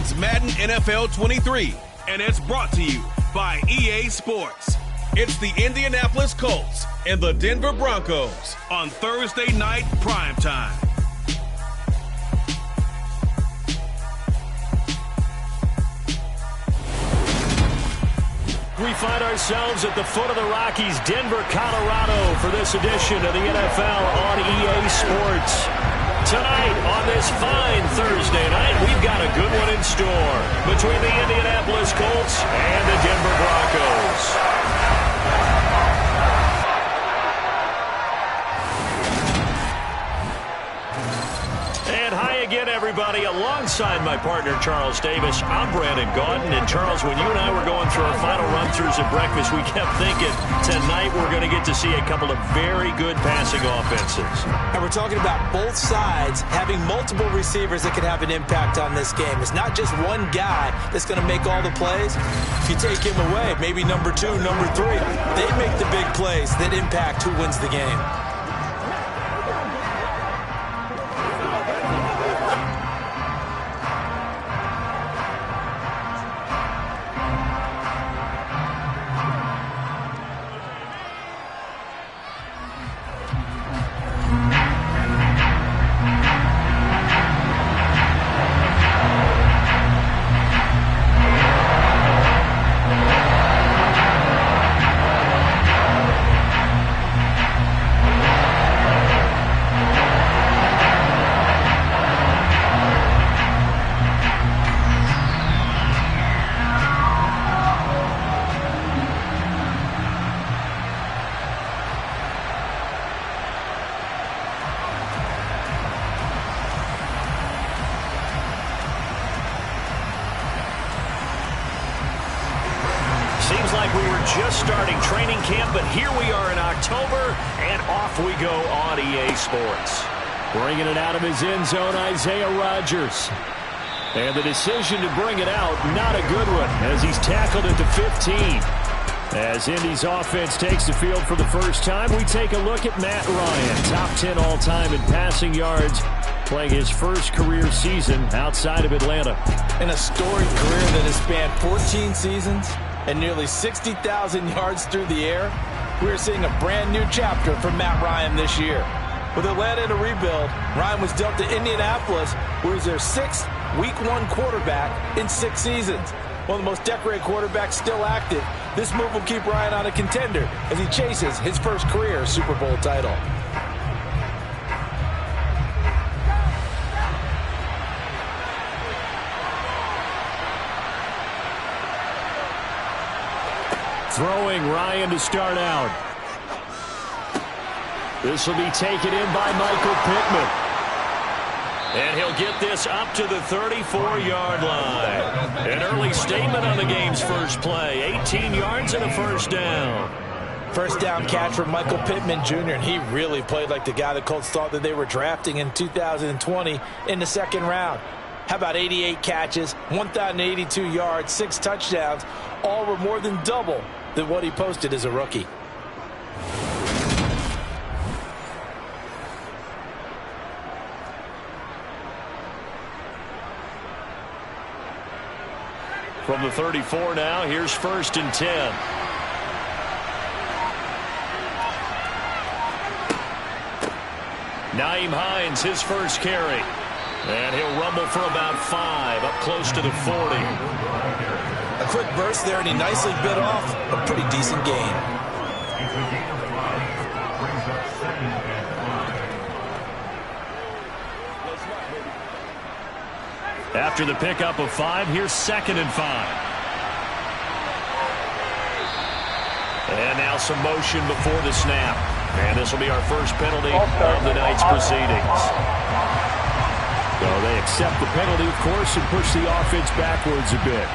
It's Madden NFL 23, and it's brought to you by EA Sports. It's the Indianapolis Colts and the Denver Broncos on Thursday night primetime. We find ourselves at the foot of the Rockies, Denver, Colorado, for this edition of the NFL on EA Sports. Tonight, on this fine Thursday night, we've got a good one in store between the Indianapolis Colts and the Denver Broncos. Again, everybody, alongside my partner, Charles Davis, I'm Brandon Gaudin. And, Charles, when you and I were going through our final run-throughs at breakfast, we kept thinking tonight we're going to get to see a couple of very good passing offenses. And we're talking about both sides having multiple receivers that can have an impact on this game. It's not just one guy that's going to make all the plays. If you take him away, maybe number two, number three, they make the big plays that impact who wins the game. Seems like we were just starting training camp, but here we are in October, and off we go on EA Sports. Bringing it out of his end zone, Isaiah Rodgers. And the decision to bring it out, not a good one, as he's tackled at the 15. As Indy's offense takes the field for the first time, we take a look at Matt Ryan, top 10 all-time in passing yards, playing his first career season outside of Atlanta. In a storied career that has spanned 14 seasons and nearly 60,000 yards through the air, we're seeing a brand new chapter for Matt Ryan this year. With Atlanta in a rebuild, Ryan was dealt to Indianapolis, where he's their sixth Week 1 quarterback in 6 seasons. One of the most decorated quarterbacks still active, this move will keep Ryan on a contender as he chases his first career Super Bowl title. Throwing Ryan to start out. This will be taken in by Michael Pittman. And he'll get this up to the 34-yard line. An early statement on the game's first play. 18 yards and a first down. First down catch for Michael Pittman Jr., and he really played like the guy the Colts thought that they were drafting in 2020 in the second round. How about 88 catches, 1,082 yards, 6 touchdowns, all were more than double than what he posted as a rookie. From the 34 now, here's 1st and 10. Nyheim Hines, his first carry. And he'll rumble for about 5, up close to the 40. A quick burst there, and he nicely bit off a pretty decent gain. After the pickup of 5, here's 2nd and 5. And now some motion before the snap. And this will be our first penalty of the night's proceedings. So they accept the penalty, of course, and push the offense backwards a bit.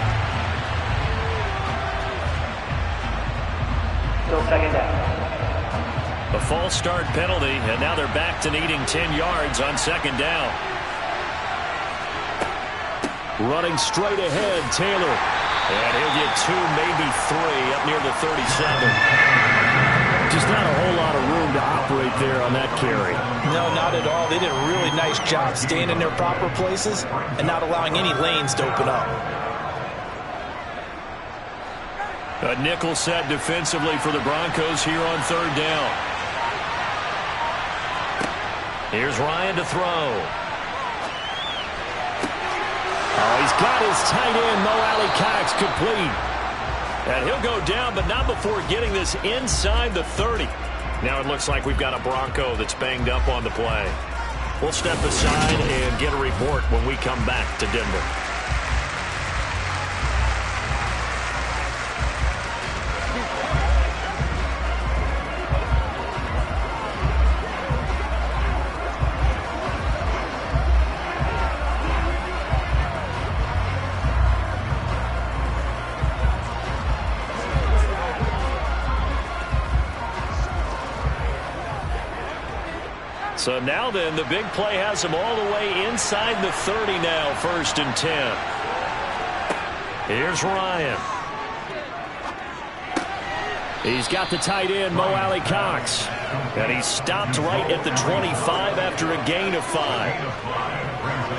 Still 2nd down. A false start penalty, and now they're back to needing 10 yards on 2nd down. Running straight ahead, Taylor. And he'll get 2, maybe 3, up near the 37. Just not a whole lot of room to operate right there on that carry. No, not at all. They did a really nice job staying in their proper places and not allowing any lanes to open up. A nickel set defensively for the Broncos here on third down. Here's Ryan to throw. Oh, he's got his tight end, Mo Alley-Cox, complete. And he'll go down, but not before getting this inside the 30. Now it looks like we've got a Bronco that's banged up on the play. We'll step aside and get a report when we come back to Denver. So now then, the big play has him all the way inside the 30 now, 1st and 10. Here's Ryan. He's got the tight end, Mo Alley-Cox. And he's stopped right at the 25 after a gain of 5.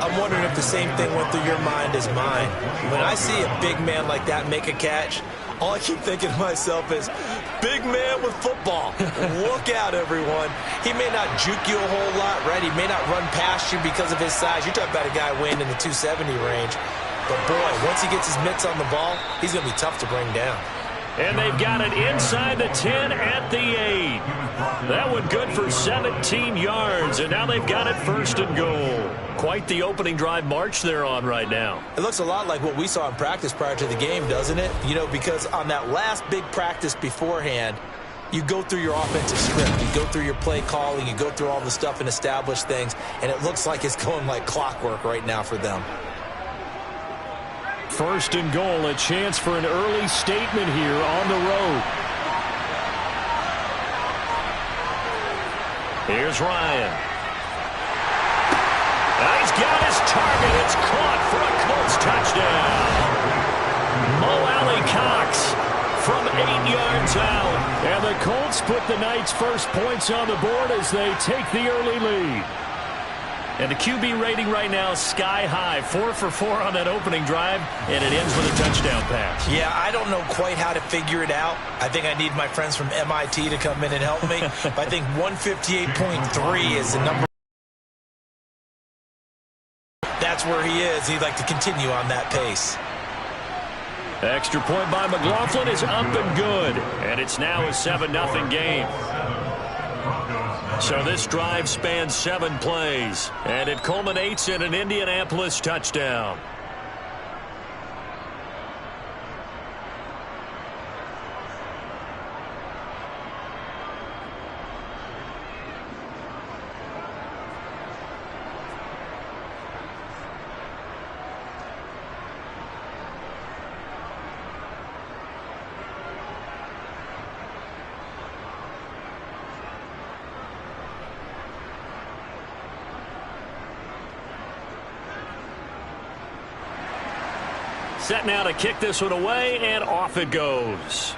I'm wondering if the same thing went through your mind as mine. When I see a big man like that make a catch, all I keep thinking to myself is, big man with football. Look out, everyone. He may not juke you a whole lot, right? He may not run past you because of his size. You're talking about a guy weighing in the 270 range. But, boy, once he gets his mitts on the ball, he's going to be tough to bring down. And they've got it inside the 10 at the 8. That one good for 17 yards, and now they've got it 1st and goal. Quite the opening drive march they're on right now. It looks a lot like what we saw in practice prior to the game, doesn't it? You know, because on that last big practice beforehand, you go through your offensive script. You go through your play calling. You go through all the stuff and establish things, and it looks like it's going like clockwork right now for them. 1st and goal, a chance for an early statement here on the road. Here's Ryan. Now he's got his target. It's caught for a Colts touchdown. Mo Alley-Cox from 8 yards out. And the Colts put the Knights' first points on the board as they take the early lead. And the QB rating right now is sky high. 4 for 4 on that opening drive, and it ends with a touchdown pass. Yeah, I don't know quite how to figure it out. I think I need my friends from MIT to come in and help me. But I think 158.3 is the number. That's where he is. He'd like to continue on that pace. Extra point by McLaughlin is up and good. And it's now a 7-0 game. So this drive spans 7 plays, and it culminates in an Indianapolis touchdown. Set now to kick this one away, and off it goes.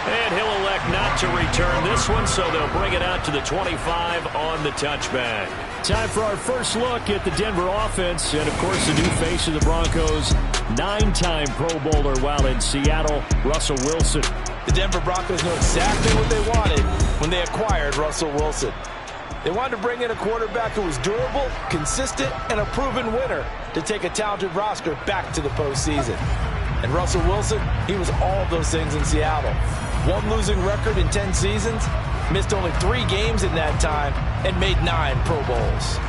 And he'll elect not to return this one, so they'll bring it out to the 25 on the touchback. Time for our first look at the Denver offense, and, of course, the new face of the Broncos, 9-time Pro Bowler while in Seattle, Russell Wilson. The Denver Broncos know exactly what they wanted when they acquired Russell Wilson. They wanted to bring in a quarterback who was durable, consistent, and a proven winner to take a talented roster back to the postseason. And Russell Wilson, he was all of those things in Seattle. 1 losing record in 10 seasons, missed only 3 games in that time, and made 9 Pro Bowls.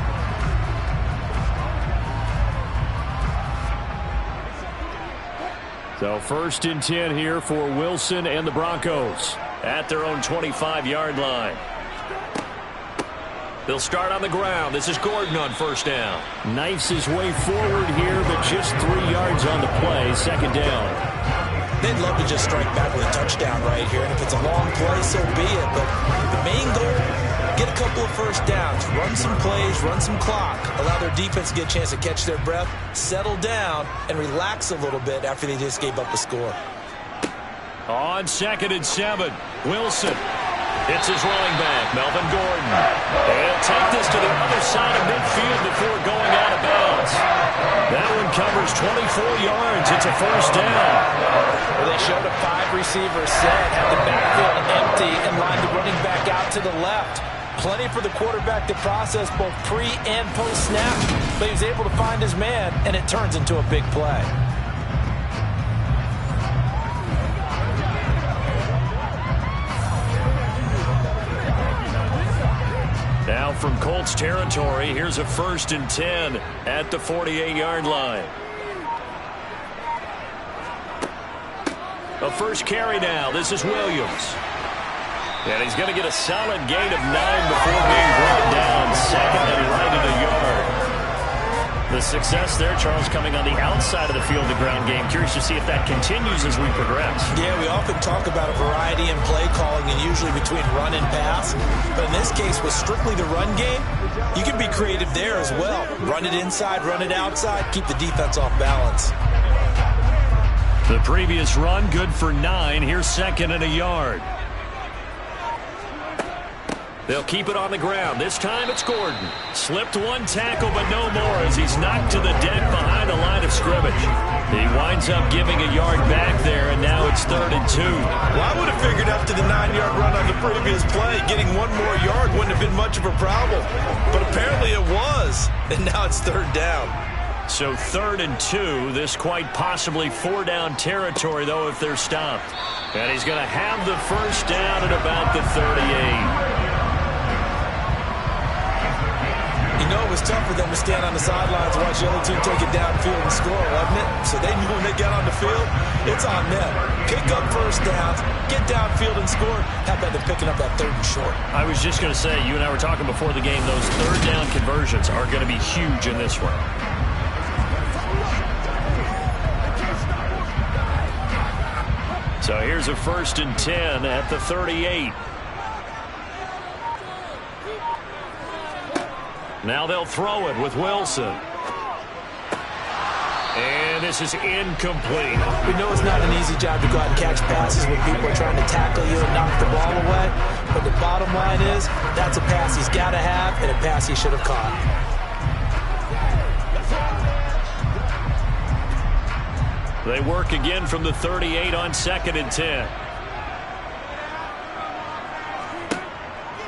So 1st and 10 here for Wilson and the Broncos at their own 25-yard line. They'll start on the ground. This is Gordon on 1st down. Knifes his way forward here, but just 3 yards on the play. 2nd down. They'd love to just strike back with a touchdown right here. And if it's a long play, so be it. But the main goal, get a couple of 1st downs. Run some plays, run some clock. Allow their defense to get a chance to catch their breath, settle down, and relax a little bit after they just gave up a score. On 2nd and 7, Wilson. It's his running back, Melvin Gordon. He'll take this to the other side of midfield before going out of bounds. That one covers 24 yards. It's a first down. Well, they showed a 5 receiver set, had the backfield empty, and lined the running back out to the left. Plenty for the quarterback to process both pre and post snap, but he was able to find his man, and it turns into a big play. Now from Colts territory, here's a 1st and 10 at the 48-yard line. A first carry now. This is Williams. And he's going to get a solid gain of 9 before being brought down. 2nd and right at a yard. The success there, Charles, coming on the outside of the field, the ground game. Curious to see if that continues as we progress. Yeah, we often talk about a variety in play calling and usually between run and pass. But in this case, with strictly the run game, you can be creative there as well. Run it inside, run it outside, keep the defense off balance. The previous run, good for 9. Here's 2nd and a yard. They'll keep it on the ground. This time it's Gordon. Slipped one tackle, but no more as he's knocked to the deck behind the line of scrimmage. He winds up giving a yard back there, and now it's 3rd and 2. Well, I would have figured after the 9-yard run on the previous play, getting one more yard wouldn't have been much of a problem. But apparently it was, and now it's 3rd down. So 3rd and 2. This quite possibly 4-down territory, though, if they're stopped. And he's going to have the first down at about the 38. You know, it was tough for them to stand on the sidelines and watch the other team take it downfield and score, wasn't it? So they knew when they got on the field, it's on them. Pick up first downs, get downfield and score. How about them picking up that 3rd and short? I was just going to say, you and I were talking before the game, those 3rd down conversions are going to be huge in this one. So here's a 1st and 10 at the 38. Now they'll throw it with Wilson. And this is incomplete. We know it's not an easy job to go out and catch passes when people are trying to tackle you and knock the ball away. But the bottom line is, that's a pass he's got to have and a pass he should have caught. They work again from the 38 on 2nd and 10.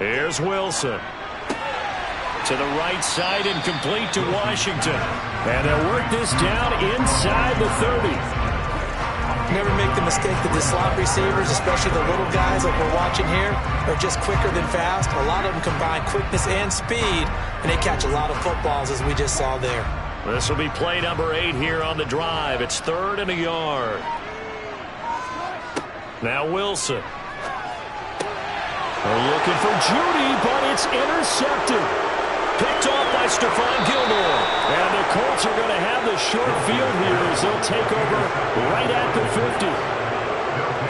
Here's Wilson. To the right side and complete to Washington. And they'll work this down inside the 30. Never make the mistake that the slot receivers, especially the little guys like we're watching here, are just quicker than fast. A lot of them combine quickness and speed, and they catch a lot of footballs as we just saw there. This will be play number 8 here on the drive. It's 3rd and a yard. Now Wilson. They're looking for Judy, but it's intercepted. Picked off by Stephon Gilmore. And the Colts are going to have the short field here as they'll take over right at the 50.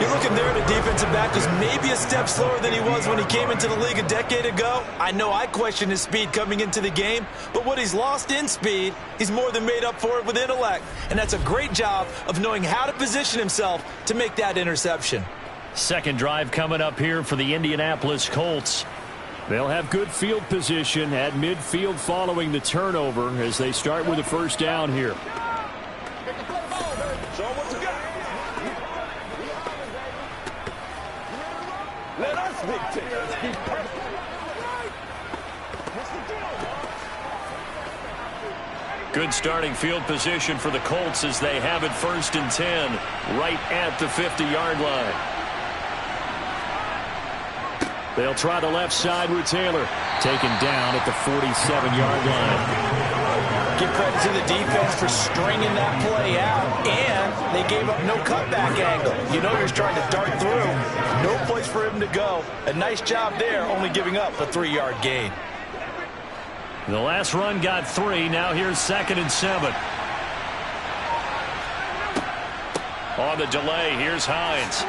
You're looking there at a defensive back who's maybe a step slower than he was when he came into the league a decade ago. I know I questioned his speed coming into the game, but what he's lost in speed, he's more than made up for it with intellect. And that's a great job of knowing how to position himself to make that interception. Second drive coming up here for the Indianapolis Colts. They'll have good field position at midfield following the turnover as they start with a first down here. Let us be perfect. Good starting field position for the Colts as they have it 1st and 10 right at the 50-yard line. They'll try the left side with Taylor. Taken down at the 47-yard line. Give credit to the defense for stringing that play out, and they gave up no cutback angle. You know he was trying to dart through. No place for him to go. A nice job there, only giving up a 3-yard gain. The last run got 3. Now here's 2nd and 7. On the delay, here's Hines.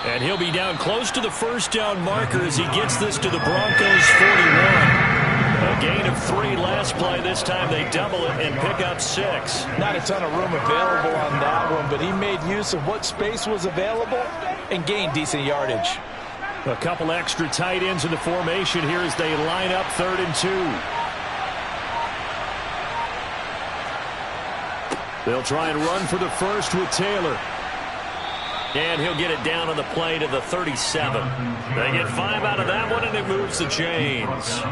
And he'll be down close to the first down marker as he gets this to the Broncos 41. A A gain of 3 last play. This time they double it and pick up 6. Not a ton of room available on that one, but he made use of what space was available and gained decent yardage. A couple extra tight ends in the formation here as they line up 3rd and 2. They'll try and run for the first with Taylor. And he'll get it down on the play to the 37. They get 5 out of that one, and it moves the chains.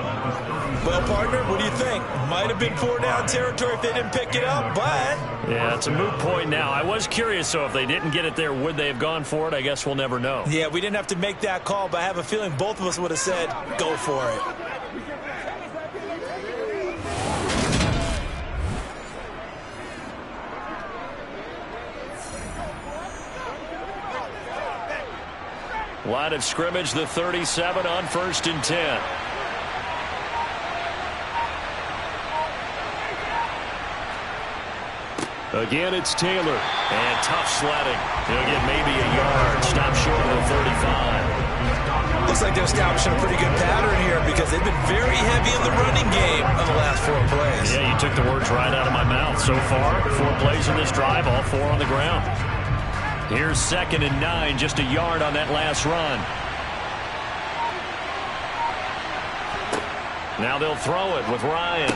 Well, partner, what do you think? Might have been 4-down territory if they didn't pick it up, but... Yeah, it's a moot point now. I was curious, so if they didn't get it there, would they have gone for it? I guess we'll never know. Yeah, we didn't have to make that call, but I have a feeling both of us would have said, go for it. Line of scrimmage, the 37 on 1st and 10. Again, it's Taylor. And tough sledding. He'll get maybe a yard. Stop short of the 35. Looks like they're establishing a pretty good pattern here because they've been very heavy in the running game on the last 4 plays. Yeah, you took the words right out of my mouth. So far, 4 plays in this drive, all 4 on the ground. Here's 2nd and 9, just a yard on that last run. Now they'll throw it with Ryan.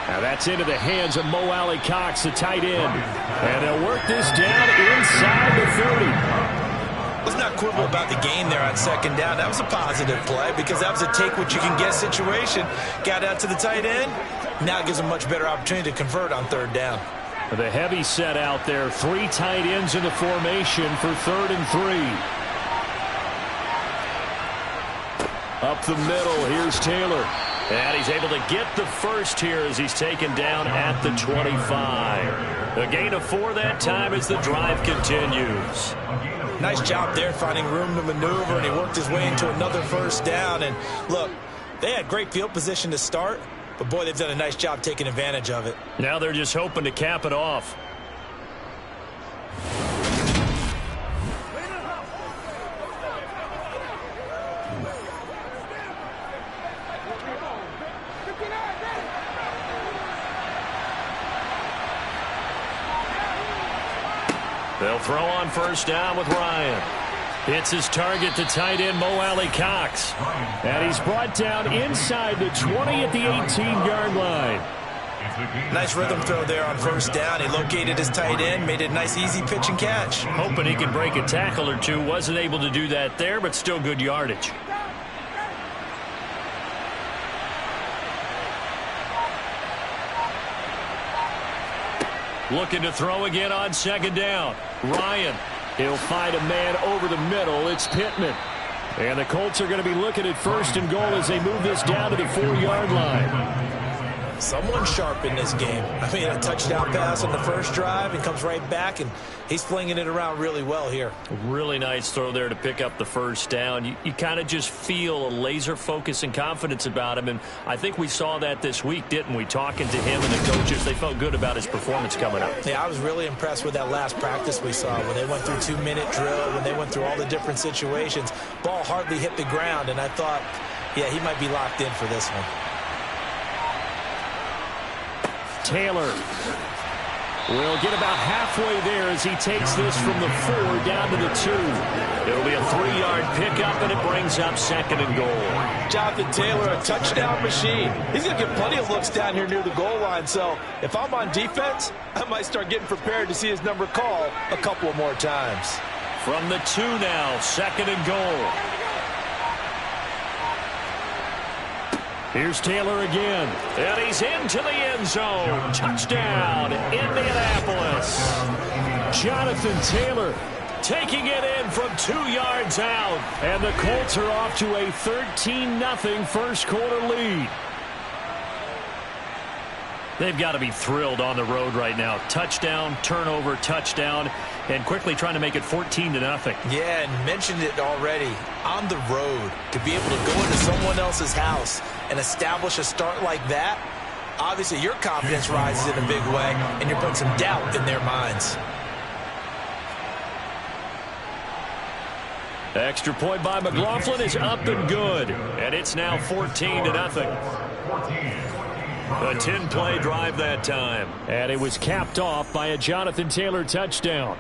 Now that's into the hands of Mo Alley-Cox, the tight end. And they'll work this down inside the 30. Let's not quibble about the gain there on 2nd down. That was a positive play because that was a take-what-you-can-get situation. Got out to the tight end. Now it gives them a much better opportunity to convert on 3rd down. The heavy set out there. 3 tight ends in the formation for 3rd and 3. Up the middle, here's Taylor. And he's able to get the first here as he's taken down at the 25. A gain of 4 that time as the drive continues. Nice job there finding room to maneuver, and he worked his way into another 1st down. And look, they had great field position to start, but boy, they've done a nice job taking advantage of it. Now they're just hoping to cap it off. They'll throw on 1st down with Ryan. Hits his target, the tight end, Mo Alley-Cox. And he's brought down inside the 20 at the 18-yard line. Nice rhythm throw there on 1st down. He located his tight end, made it a nice, easy pitch and catch. Hoping he could break a tackle or two. Wasn't able to do that there, but still good yardage. Looking to throw again on 2nd down. Ryan. He'll find a man over the middle. It's Pittman. And the Colts are going to be looking at 1st and goal as they move this down to the 4-yard line. Someone sharp in this game. I mean, a touchdown pass on the 1st drive and comes right back, and he's flinging it around really well here. Really nice throw there to pick up the 1st down. You kind of just feel a laser focus and confidence about him, and I think we saw that this week, didn't we? Talking to him and the coaches, they felt good about his performance coming up. Yeah, I was really impressed with that last practice we saw when they went through 2-minute drill, when they went through all the different situations. Ball hardly hit the ground, and I thought, yeah, he might be locked in for this one. Taylor will get about halfway there as he takes this from the 4 down to the 2. It'll be a 3-yard pickup, and it brings up 2nd and goal. Jonathan Taylor, a touchdown machine. He's going to get plenty of looks down here near the goal line, so if I'm on defense, I might start getting prepared to see his number called a couple of more times. From the 2 now, 2nd and goal. Here's Taylor again, and he's into the end zone. Touchdown, Indianapolis. Jonathan Taylor taking it in from 2 yards out, and the Colts are off to a 13-0 first quarter lead. They've got to be thrilled on the road right now. Touchdown, turnover, touchdown, and quickly trying to make it 14-0. Yeah, and mentioned it already. On the road, to be able to go into someone else's house and establish a start like that, obviously your confidence rises in a big way, and you're putting some doubt in their minds. Extra point by McLaughlin is up and good. And it's now 14-0. A 10-play drive that time. And it was capped off by a Jonathan Taylor touchdown.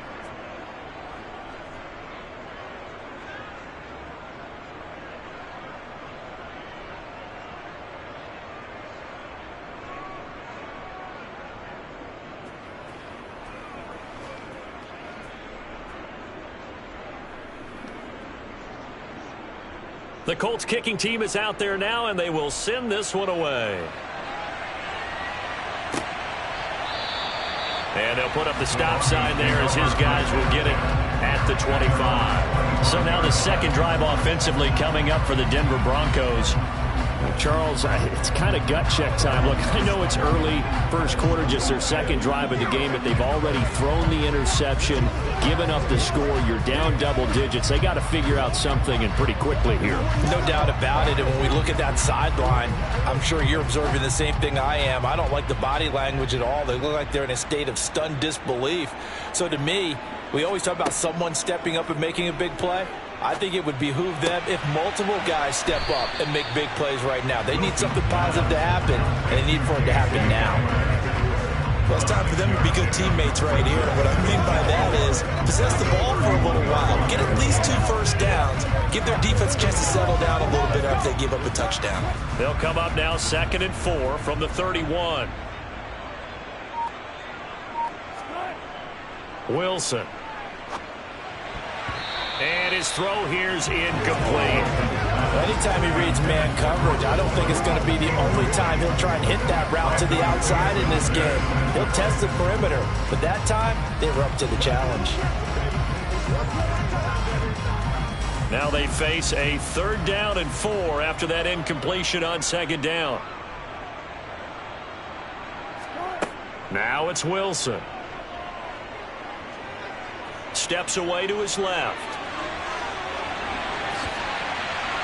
The Colts kicking team is out there now, and they will send this one away. And they'll put up the stop sign there as his guys will get it at the 25. So now the second drive offensively coming up for the Denver Broncos. Charles, it's kind of gut check time. Look, I know it's early, first quarter, just their second drive of the game, but they've already thrown the interception, given up the score. You're down double digits. They got to figure out something, and pretty quickly here. No doubt about it. And when we look at that sideline, I'm sure you're observing the same thing I am. I don't like the body language at all. They look like they're in a state of stunned disbelief. So to me, we always talk about someone stepping up and making a big play. I think it would behoove them if multiple guys step up and make big plays right now. They need something positive to happen, and they need for it to happen now. Well, it's time for them to be good teammates right here. What I mean by that is possess the ball for a little while. Get at least 2 first downs. Give their defense a chance to settle down a little bit after they give up a touchdown. They'll come up now 2nd and 4 from the 31. Wilson. And his throw here's incomplete. Anytime he reads man coverage, I don't think it's going to be the only time he'll try and hit that route to the outside in this game. He'll test the perimeter, but that time they were up to the challenge. Now they face a 3rd down and 4 after that incompletion on 2nd down. Now it's Wilson. Steps away to his left.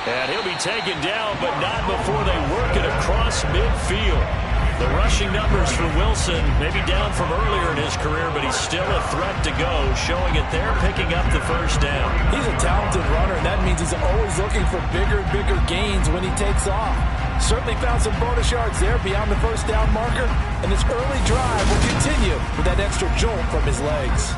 And he'll be taken down, but not before they work it across midfield. The rushing numbers for Wilson maybe down from earlier in his career, but he's still a threat to go, showing it there, picking up the 1st down. He's a talented runner, and that means he's always looking for bigger and bigger gains when he takes off. Certainly found some bonus yards there beyond the 1st down marker, and this early drive will continue with that extra jolt from his legs.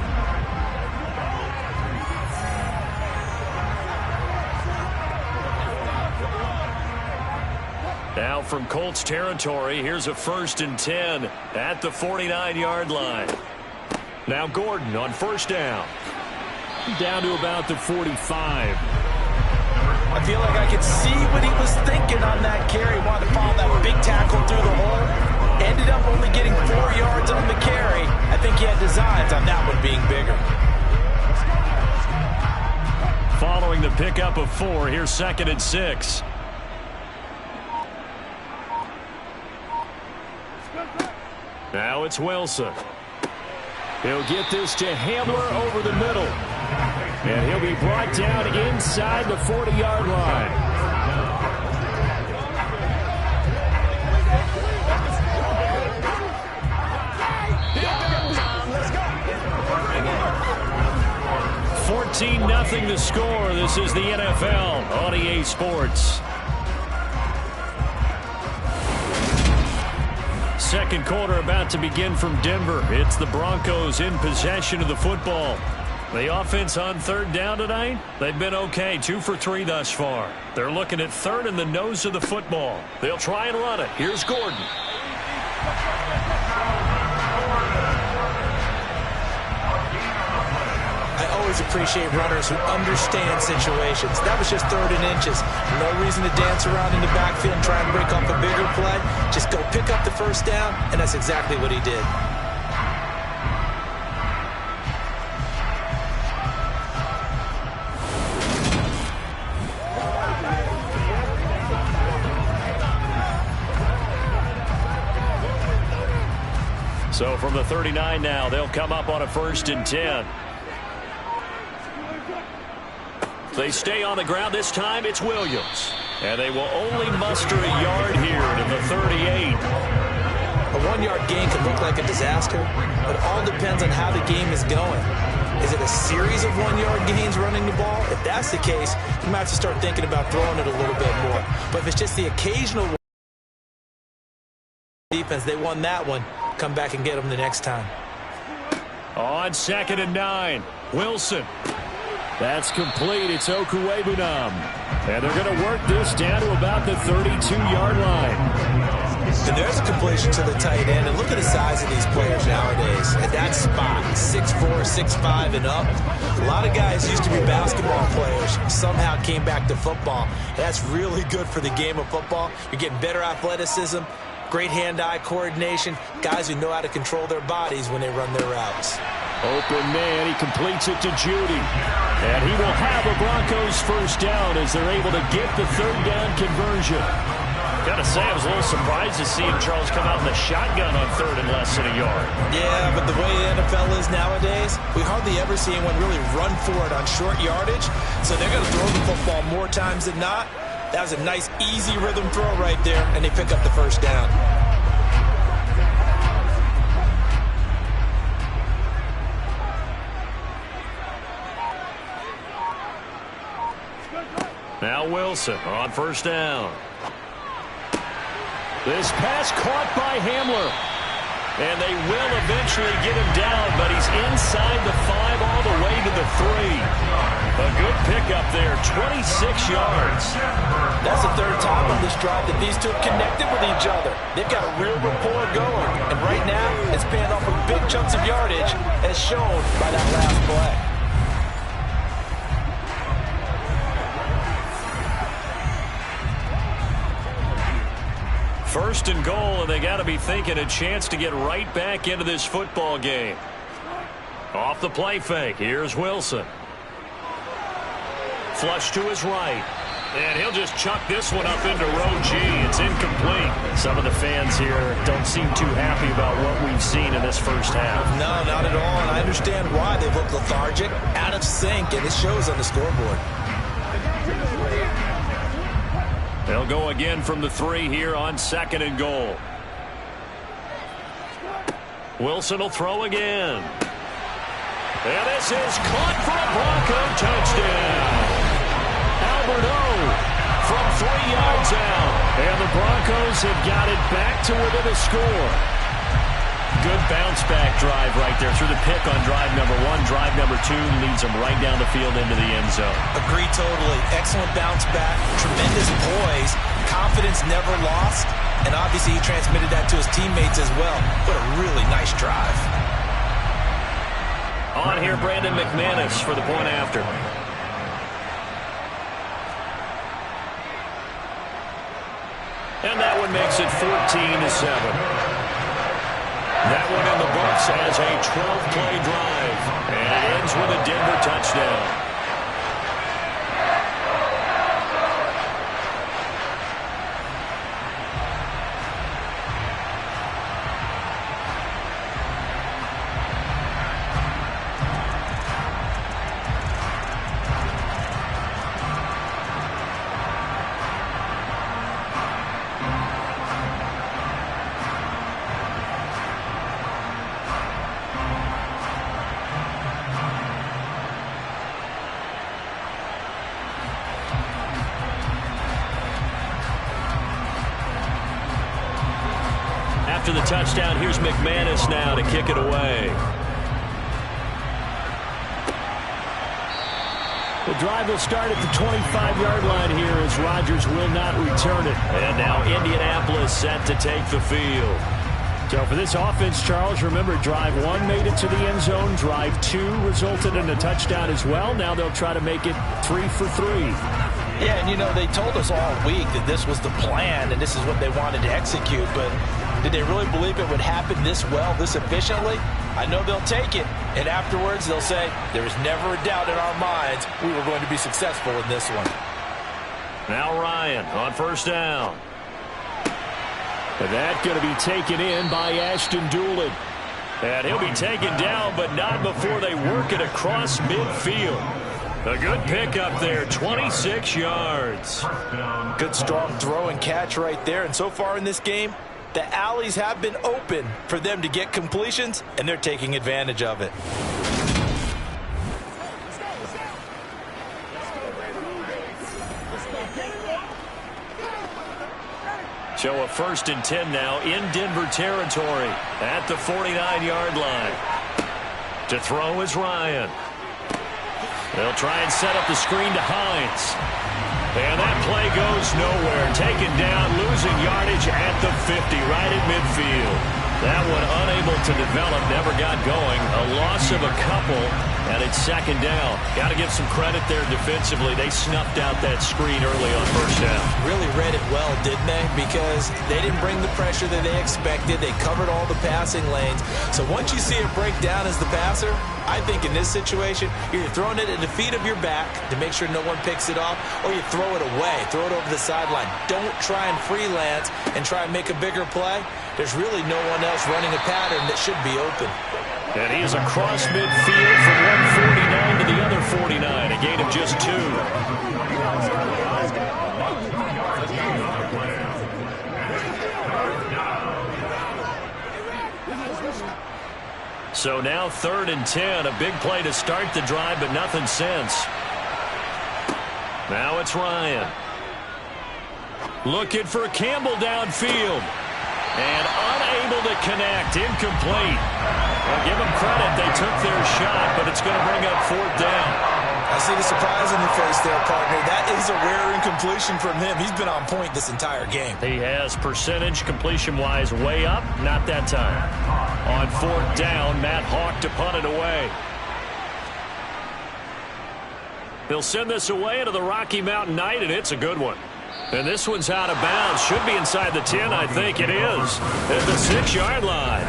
Now from Colts territory, here's a 1st and 10 at the 49-yard line. Now Gordon on 1st down. Down to about the 45. I feel like I could see what he was thinking on that carry. Wanted to follow that big tackle through the hole. Ended up only getting 4 yards on the carry. I think he had designs on that one being bigger. Following the pickup of 4, here's 2nd and 6. Now it's Wilson. He'll get this to Hamler over the middle. And he'll be brought down inside the 40-yard line. $14-0 to score. This is the NFL on EA Sports. Second quarter about to begin from Denver. It's the Broncos in possession of the football. The offense on 3rd down tonight, they've been okay, 2 for 3 thus far. They're looking at 3rd in the nose of the football. They'll try and run it. Here's Gordon. I always appreciate runners who understand situations. That was just 3rd and inches. No reason to dance around in the backfield and try and break off a bigger play. Just go pick up the 1st down, and that's exactly what he did. So from the 39 now, they'll come up on a 1st and 10. They stay on the ground. This time it's Williams. And they will only muster a yard here to the 38. A 1-yard gain can look like a disaster, but it all depends on how the game is going. Is it a series of 1-yard gains running the ball? If that's the case, you might have to start thinking about throwing it a little bit more. But if it's just the occasional defense, they won that one, come back and get them the next time. On 2nd and 9, Wilson. That's complete. It's Okuwebunam. And they're going to work this down to about the 32-yard line. And there's a completion to the tight end. And look at the size of these players nowadays. At that spot, 6'4", 6'5", and up. A lot of guys used to be basketball players. Somehow came back to football. That's really good for the game of football. You're getting better athleticism, great hand-eye coordination, guys who know how to control their bodies when they run their routes. Open man, he completes it to Judy. And he will have a Broncos first down as they're able to get the third down conversion. Gotta say, I was a little surprised to see Charles come out in the shotgun on 3rd and less than a yard. Yeah, but the way the NFL is nowadays, we hardly ever see anyone really run for it on short yardage. So they're going to throw the football more times than not. That was a nice, easy rhythm throw right there, and they pick up the first down. Now Wilson on first down. This pass caught by Hamler. And they will eventually get him down, but he's inside the 5 all the way to the 3. A good pickup there, 26 yards. That's the third time on this drive that these two have connected with each other. They've got a real rapport going. And right now, it's paying off with big chunks of yardage, as shown by that last play. 1st and goal, and they got to be thinking a chance to get right back into this football game. Off the play fake, here's Wilson. Flush to his right. And he'll just chuck this one up into row G. It's incomplete. Some of the fans here don't seem too happy about what we've seen in this first half. No, not at all, and I understand why. They've looked lethargic, out of sync, and it shows on the scoreboard. They'll go again from the 3 here on 2nd and goal. Wilson will throw again. And this is caught for a Bronco touchdown. Albert O from 3 yards out. And the Broncos have got it back to within a score. Good bounce-back drive right there through the pick on drive number 1. Drive number 2 leads them right down the field into the end zone. Agree totally. Excellent bounce back. Tremendous poise. Confidence never lost. And obviously he transmitted that to his teammates as well. What a really nice drive. On here, Brandon McManus for the point after. And that one makes it 14-7. That one in the books as a 12-play drive. And it ends with a Denver touchdown. After the touchdown, here's McManus now to kick it away. The drive will start at the 25-yard line here as Rodgers will not return it. And now Indianapolis set to take the field. So for this offense, Charles, remember drive 1 made it to the end zone. Drive 2 resulted in a touchdown as well. Now they'll try to make it 3 for 3. Yeah, and you know, they told us all week that this was the plan and this is what they wanted to execute, but did they really believe it would happen this well, this efficiently? I know they'll take it, and afterwards they'll say, there was never a doubt in our minds we were going to be successful in this one. Now Ryan on first down. And that's going to be taken in by Ashton Doolin. And he'll be taken down, but not before they work it across midfield. A good pickup there, 26 yards. Good strong throw and catch right there, and so far in this game, the alleys have been open for them to get completions, and they're taking advantage of it. So a 1st and 10 now in Denver territory at the 49-yard line. To throw is Ryan. They'll try and set up the screen to Hines. And that play goes nowhere. Taken down, losing yardage at the 50, right at midfield. That one unable to develop, never got going. A loss of a couple, and it's 2nd down. Got to give some credit there defensively. They snuffed out that screen early on 1st down. Really read it well, didn't they? Because they didn't bring the pressure that they expected. They covered all the passing lanes. So once you see it break down as the passer, I think in this situation, you're throwing it at the feet of your back to make sure no one picks it off, or you throw it away, throw it over the sideline. Don't try and freelance and try and make a bigger play. There's really no one else running a pattern that should be open. And he is across midfield from 149 to the other 49, a gain of just 2. So now 3rd and 10, a big play to start the drive, but nothing since. Now it's Ryan. Looking for Campbell downfield. And unable to connect, incomplete. Well, give them credit, they took their shot, but it's going to bring up 4th down. I see the surprise in your face there, partner. That is a rare incompletion from him. He's been on point this entire game. He has percentage completion-wise way up, not that time. On 4th down, Matt Hawk to punt it away. He'll send this away into the Rocky Mountain Night, and it's a good one. And this one's out of bounds. Should be inside the 10, I think it is. At the 6-yard line.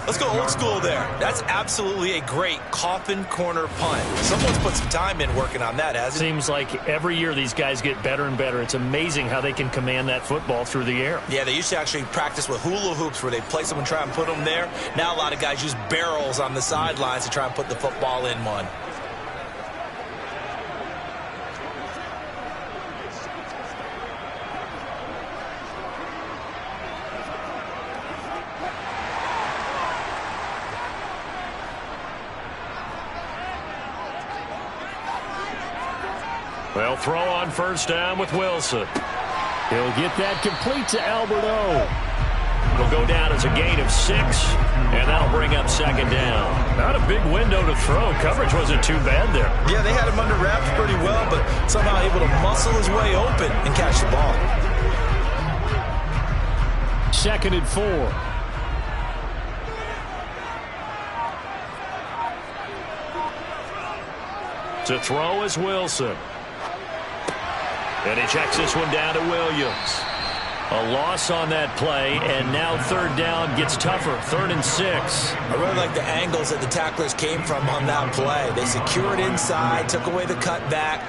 Let's go old school there. That's absolutely a great coffin corner punt. Someone's put some time in working on that, hasn't it? Seems like every year these guys get better and better. It's amazing how they can command that football through the air. Yeah, they used to actually practice with hula hoops where they place them and try and put them there. Now a lot of guys use barrels on the sidelines to try and put the football in one. Well, throw on 1st down with Wilson. He'll get that complete to Alberto. It'll go down as a gain of 6, and that'll bring up 2nd down. Not a big window to throw. Coverage wasn't too bad there. Yeah, they had him under wraps pretty well, but somehow able to muscle his way open and catch the ball. 2nd and 4. To throw is Wilson. And he checks this one down to Williams. A loss on that play, and now 3rd down gets tougher. 3rd and 6. I really like the angles that the tacklers came from on that play. They secured inside, took away the cutback.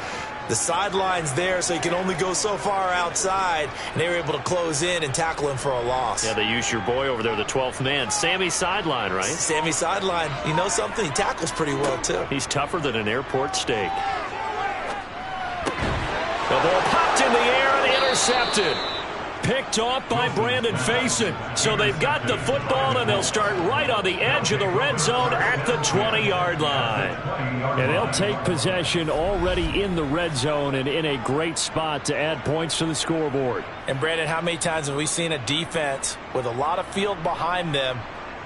The sideline's there, so you can only go so far outside, and they were able to close in and tackle him for a loss. Yeah, they used your boy over there, the 12th man. Sammy Sideline, right? Sammy Sideline. You know something? He tackles pretty well, too. He's tougher than an airport steak. The ball popped in the air and intercepted. Picked off by Brandon Faison. So they've got the football, and they'll start right on the edge of the red zone at the 20-yard line. And they'll take possession already in the red zone and in a great spot to add points to the scoreboard. And, Brandon, how many times have we seen a defense with a lot of field behind them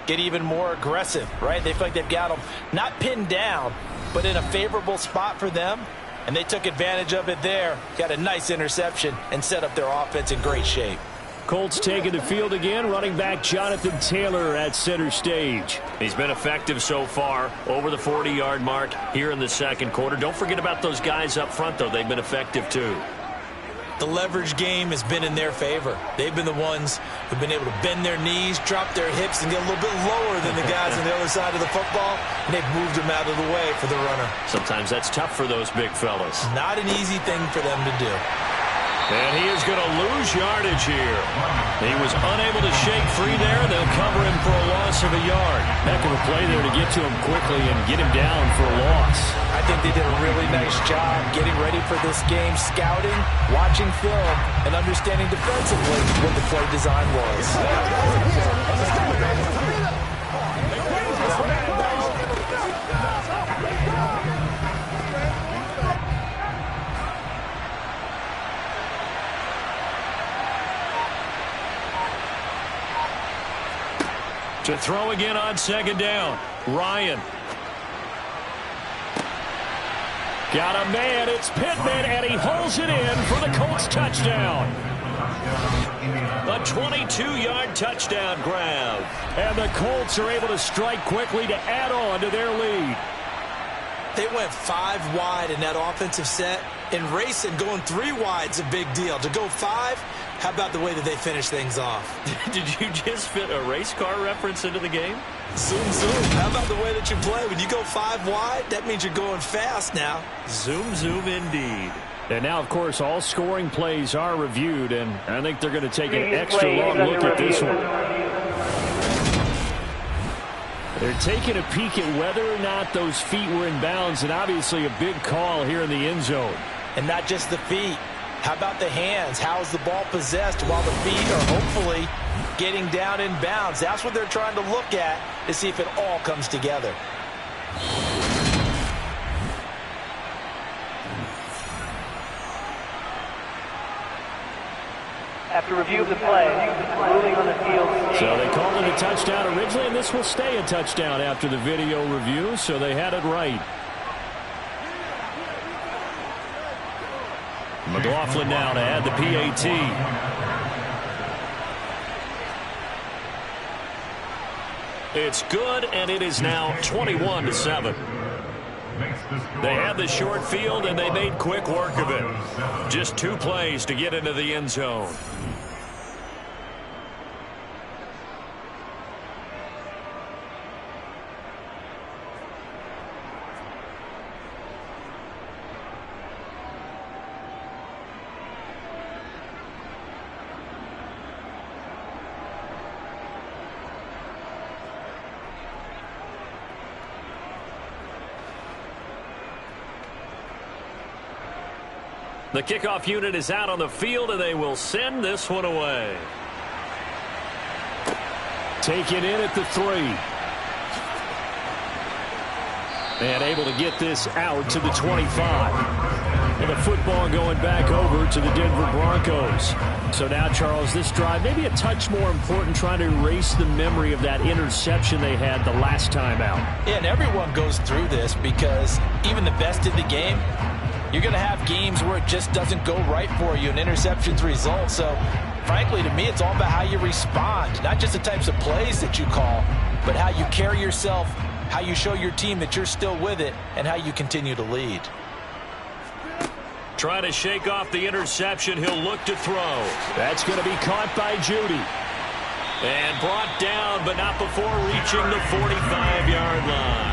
get even more aggressive, right? They feel like they've got them not pinned down, but in a favorable spot for them. And they took advantage of it there, got a nice interception, and set up their offense in great shape. Colts taking the field again, running back Jonathan Taylor at center stage. He's been effective so far, over the 40-yard mark here in the 2nd quarter. Don't forget about those guys up front, though. They've been effective, too. The leverage game has been in their favor. They've been the ones who've been able to bend their knees, drop their hips, and get a little bit lower than the guys on the other side of the football, and they've moved them out of the way for the runner. Sometimes that's tough for those big fellas. Not an easy thing for them to do. And he is going to lose yardage here. He was unable to shake free there. They'll cover him for a loss of a yard. Heck of a play there to get to him quickly and get him down for a loss. I think they did a really nice job getting ready for this game, scouting, watching film, and understanding defensively what the play design was. To throw again on second down. Ryan. Got a man. It's Pittman, and he holds it in for the Colts touchdown. A 22-yard touchdown grab. And the Colts are able to strike quickly to add on to their lead. They went 5 wide in that offensive set. In racing, going 3 wide is a big deal. To go 5, how about the way that they finish things off? Did you just fit a race car reference into the game? Zoom, zoom. How about the way that you play? When you go 5 wide, that means you're going fast now. Zoom, zoom indeed. And now, of course, all scoring plays are reviewed, and I think they're going to take an extra long look at this one. They're taking a peek at whether or not those feet were in bounds, and obviously a big call here in the end zone. And not just the feet. How about the hands? How is the ball possessed while the feet are hopefully getting down in bounds? That's what they're trying to look at to see if it all comes together. After review of the play, ruling on the field. So they called it a touchdown originally, and this will stay a touchdown after the video review, so they had it right. McLaughlin now to add the PAT. It's good, and it is now 21-7. They had the short field, and they made quick work of it. Just 2 plays to get into the end zone. The kickoff unit is out on the field, and they will send this one away. Taken in at the 3. And able to get this out to the 25. And the football going back over to the Denver Broncos. So now, Charles, this drive maybe a touch more important, trying to erase the memory of that interception they had the last time out. Yeah, and everyone goes through this because even the best in the game, you're going to have games where it just doesn't go right for you and interceptions result. So, frankly, to me, it's all about how you respond. Not just the types of plays that you call, but how you carry yourself, how you show your team that you're still with it, and how you continue to lead. Trying to shake off the interception. He'll look to throw. That's going to be caught by Judy. And brought down, but not before reaching the 45-yard line.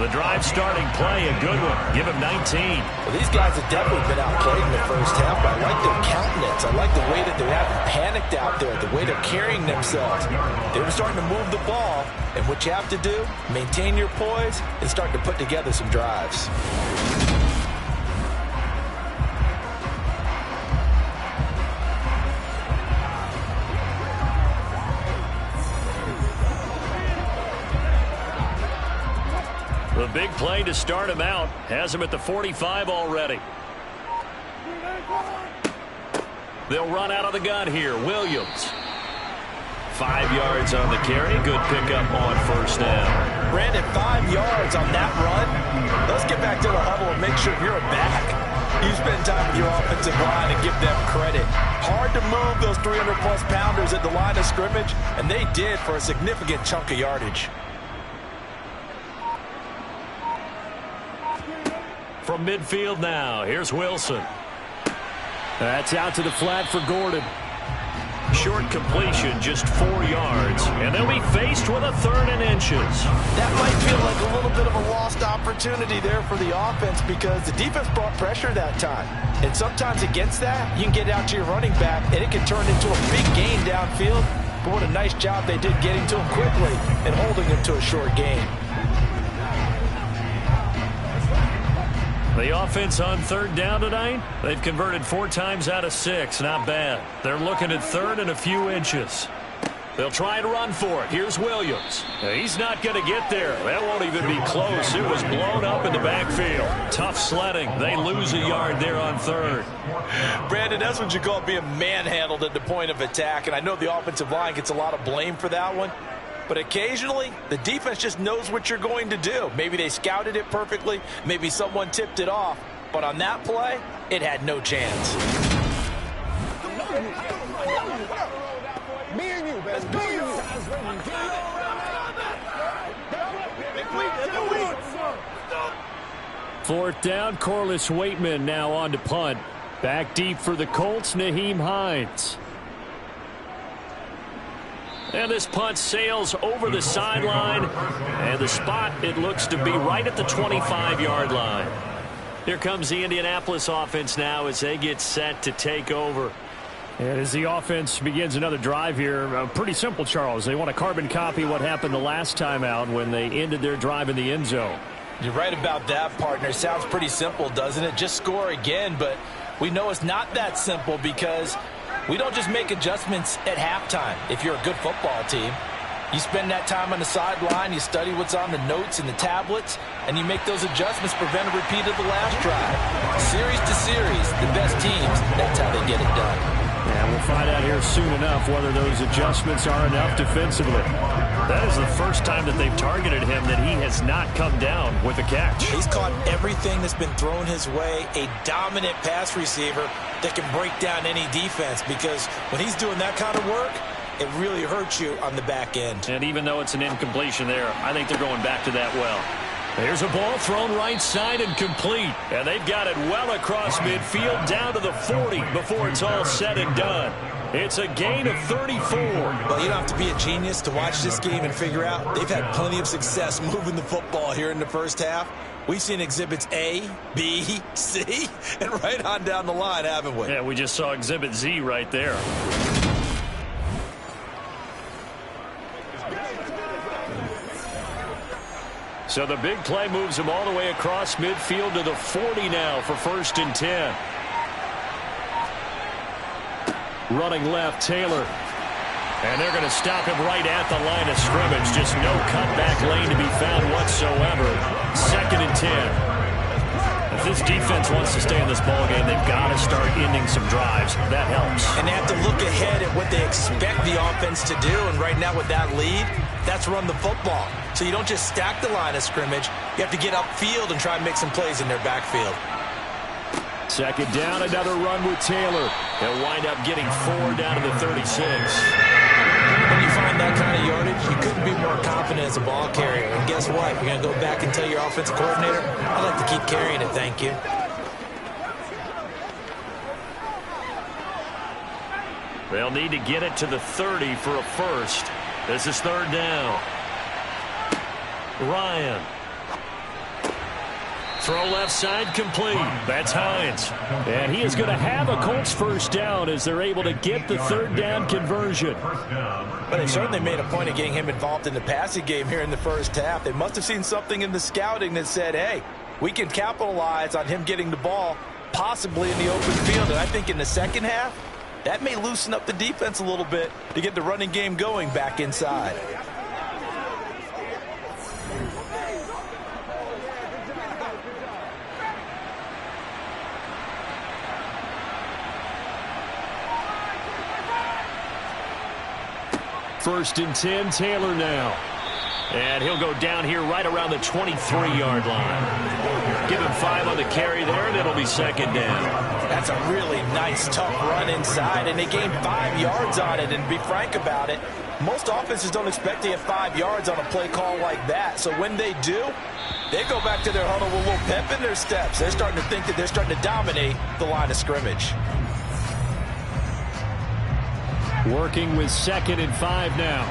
The drive starting play, a good one. Give him 19. Well, these guys have definitely been outplayed in the first half, but I like their countenance. I like the way that they're having panicked out there, the way they're carrying themselves. They were starting to move the ball, and what you have to do, maintain your poise and start to put together some drives. The big play to start him out has him at the 45 already. They'll run out of the gun here. Williams. 5 yards on the carry. Good pickup on first down. Brandon, 5 yards on that run. Let's get back to the huddle and make sure you're back. You spend time with your offensive line and give them credit. Hard to move those 300-plus pounders at the line of scrimmage, and they did for a significant chunk of yardage. From midfield now, here's Wilson. That's out to the flat for Gordon. Short completion, just 4 yards. And they'll be faced with a 3rd and inches. That might feel like a little bit of a lost opportunity there for the offense because the defense brought pressure that time. And sometimes against that, you can get out to your running back, and it can turn into a big gain downfield. But what a nice job they did getting to him quickly and holding him to a short gain. The offense on 3rd down tonight, they've converted 4 times out of 6. Not bad. They're looking at 3rd and a few inches. They'll try and run for it. Here's Williams. He's not going to get there. That won't even be close. It was blown up in the backfield. Tough sledding. They lose a yard there on 3rd. Brandon, that's what you call being manhandled at the point of attack. And I know the offensive line gets a lot of blame for that one. But occasionally, the defense just knows what you're going to do. Maybe they scouted it perfectly. Maybe someone tipped it off. But on that play, it had no chance. Me and you, best me and you. Fourth down, Corliss Waitman now on to punt. Back deep for the Colts, Nyheim Hines. And this punt sails over the sideline. And the spot, it looks to be right at the 25-yard line. Here comes the Indianapolis offense now as they get set to take over. And as the offense begins another drive here, pretty simple, Charles. They want to carbon copy what happened the last time out when they ended their drive in the end zone. You're right about that, partner. Sounds pretty simple, doesn't it? Just score again, but we know it's not that simple because we don't just make adjustments at halftime if you're a good football team. You spend that time on the sideline, you study what's on the notes and the tablets, and you make those adjustments, prevent a repeat of the last drive. Series to series, the best teams, that's how they get it done. And we'll find out here soon enough whether those adjustments are enough defensively. That is the first time that they've targeted him that he has not come down with a catch. He's caught everything that's been thrown his way, a dominant pass receiver that can break down any defense, because when he's doing that kind of work, it really hurts you on the back end. And even though it's an incompletion there, I think they're going back to that well. Here's a ball thrown right side and complete. And they've got it well across midfield down to the 40 before it's all said and done. It's a gain of 34. Well, you don't have to be a genius to watch this game and figure out they've had plenty of success moving the football here in the first half. We've seen exhibits A, B, C, and right on down the line, haven't we? Yeah, we just saw exhibit Z right there. So the big play moves him all the way across midfield to the 40 now for 1st and 10. Running left, Taylor. And they're going to stop him right at the line of scrimmage. Just no cutback lane to be found whatsoever. 2nd and 10. If this defense wants to stay in this ballgame, they've got to start ending some drives. That helps. And they have to look ahead at what they expect the offense to do. And right now with that lead, that's run the football. So you don't just stack the line of scrimmage. You have to get upfield and try and make some plays in their backfield. 2nd down, another run with Taylor. They'll wind up getting 4 down to the 36. When you find that kind of yardage, you couldn't be more confident as a ball carrier. And guess what? You're going to go back and tell your offensive coordinator, I'd like to keep carrying it, thank you. They'll need to get it to the 30 for a first. This is 3rd down. Ryan. Throw left side complete. That's Hines. And he is going to have a Colts 1st down as they're able to get the 3rd down conversion. But they certainly made a point of getting him involved in the passing game here in the first half. They must have seen something in the scouting that said, hey, we can capitalize on him getting the ball possibly in the open field. And I think in the second half, that may loosen up the defense a little bit to get the running game going back inside. First and 10, Taylor now. And he'll go down here right around the 23-yard line. Give him 5 on the carry there, and it'll be 2nd down. That's a really nice, tough run inside, and they gained 5 yards on it. And to be frank about it, most offenses don't expect to get 5 yards on a play call like that. So when they do, they go back to their huddle with a little pep in their steps. They're starting to think that they're starting to dominate the line of scrimmage. Working with 2nd and 5 now.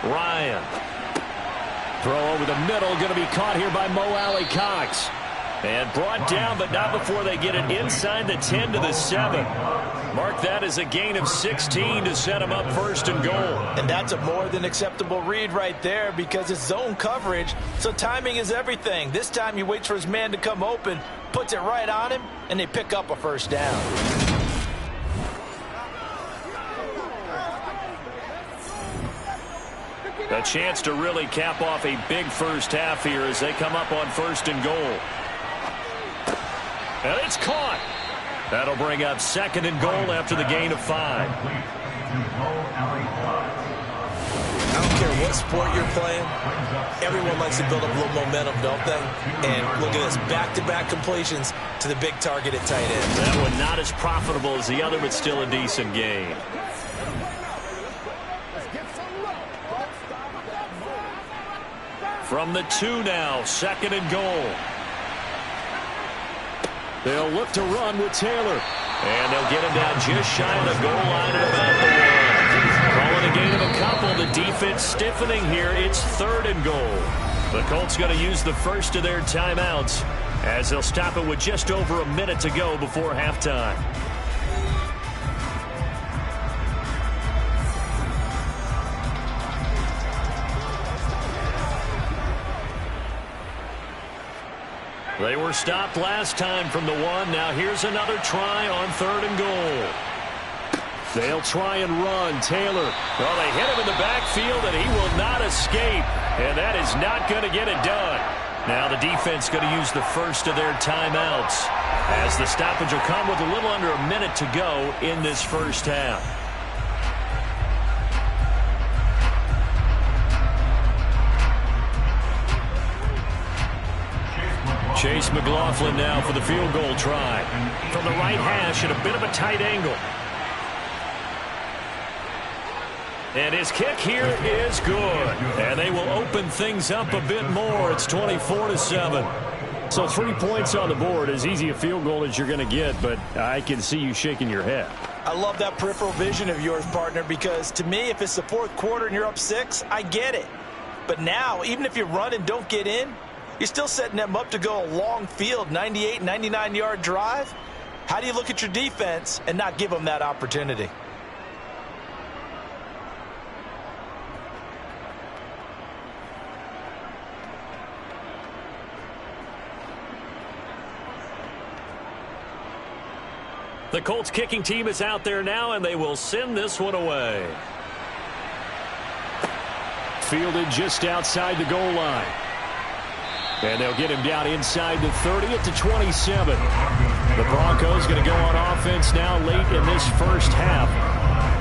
Ryan. Throw over the middle, going to be caught here by Mo Alley Cox. And brought down, but not before they get it inside the 10 to the 7. Mark that as a gain of 16 to set him up 1st and goal. And that's a more than acceptable read right there because it's zone coverage, so timing is everything. This time he waits for his man to come open, puts it right on him, and they pick up a 1st down. A chance to really cap off a big first half here as they come up on 1st and goal. And it's caught. That'll bring up 2nd and goal after the gain of 5. I don't care what sport you're playing. Everyone likes to build up a little momentum, don't they? And look at this, back-to-back completions to the big target at tight end. That one not as profitable as the other, but still a decent gain. From the 2 now, 2nd and goal. They'll look to run with Taylor. And they'll get him down just shy of the goal line at about the 1. Calling a gain of a couple. The defense stiffening here. It's 3rd and goal. The Colts going to use the first of their timeouts as they'll stop it with just over a minute to go before halftime. They were stopped last time from the 1. Now here's another try on 3rd and goal. They'll try and run. Taylor. Well, they hit him in the backfield, and he will not escape. And that is not going to get it done. Now the defense going to use the first of their timeouts as the stoppage will come with a little under a minute to go in this first half. Chase McLaughlin now for the field goal try. From the right hash at a bit of a tight angle. And his kick here is good. And they will open things up a bit more. It's 24-7. So 3 points on the board, as easy a field goal as you're going to get, but I can see you shaking your head. I love that peripheral vision of yours, partner, because to me, if it's the 4th quarter and you're up 6, I get it. But now, even if you run and don't get in, you're still setting them up to go a long field, 98, 99-yard drive. How do you look at your defense and not give them that opportunity? The Colts kicking team is out there now, and they will send this one away. Fielded just outside the goal line. And they'll get him down inside the 30 at the 27. The Broncos going to go on offense now late in this first half.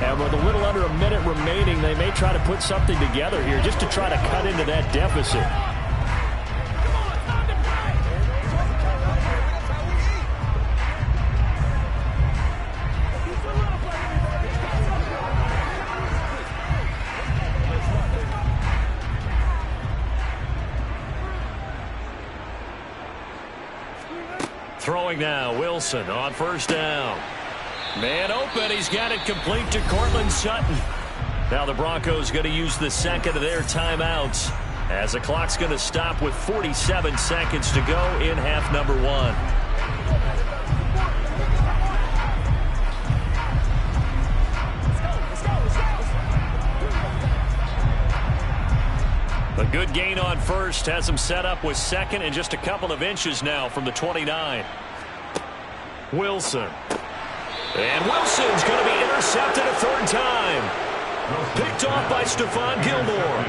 And with a little under a minute remaining, they may try to put something together here just to try to cut into that deficit. Throwing now, Wilson on first down. Man open, he's got it complete to Cortland Sutton. Now the Broncos going to use the 2nd of their timeouts as the clock's going to stop with 47 seconds to go in half number 1. A good gain on first has him set up with 2nd and just a couple of inches now from the 29. Wilson. And Wilson's going to be intercepted a 3rd time. Picked off by Stephon Gilmore.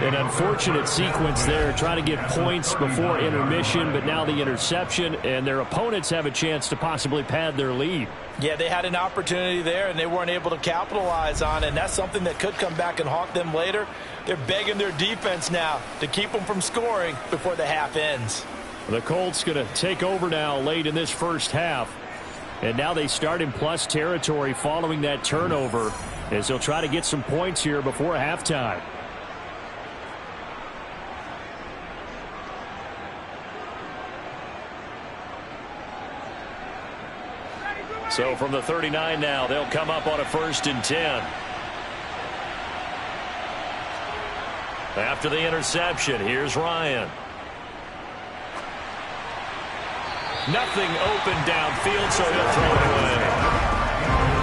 An unfortunate sequence there, trying to get points before intermission, but now the interception, and their opponents have a chance to possibly pad their lead. Yeah, they had an opportunity there, and they weren't able to capitalize on it, and that's something that could come back and haunt them later. They're begging their defense now to keep them from scoring before the half ends. The Colts going to take over now late in this first half, and now they start in plus territory following that turnover as they'll try to get some points here before halftime. So from the 39 now, they'll come up on a 1st and 10. After the interception, here's Ryan. Nothing open downfield, so he'll throw it away.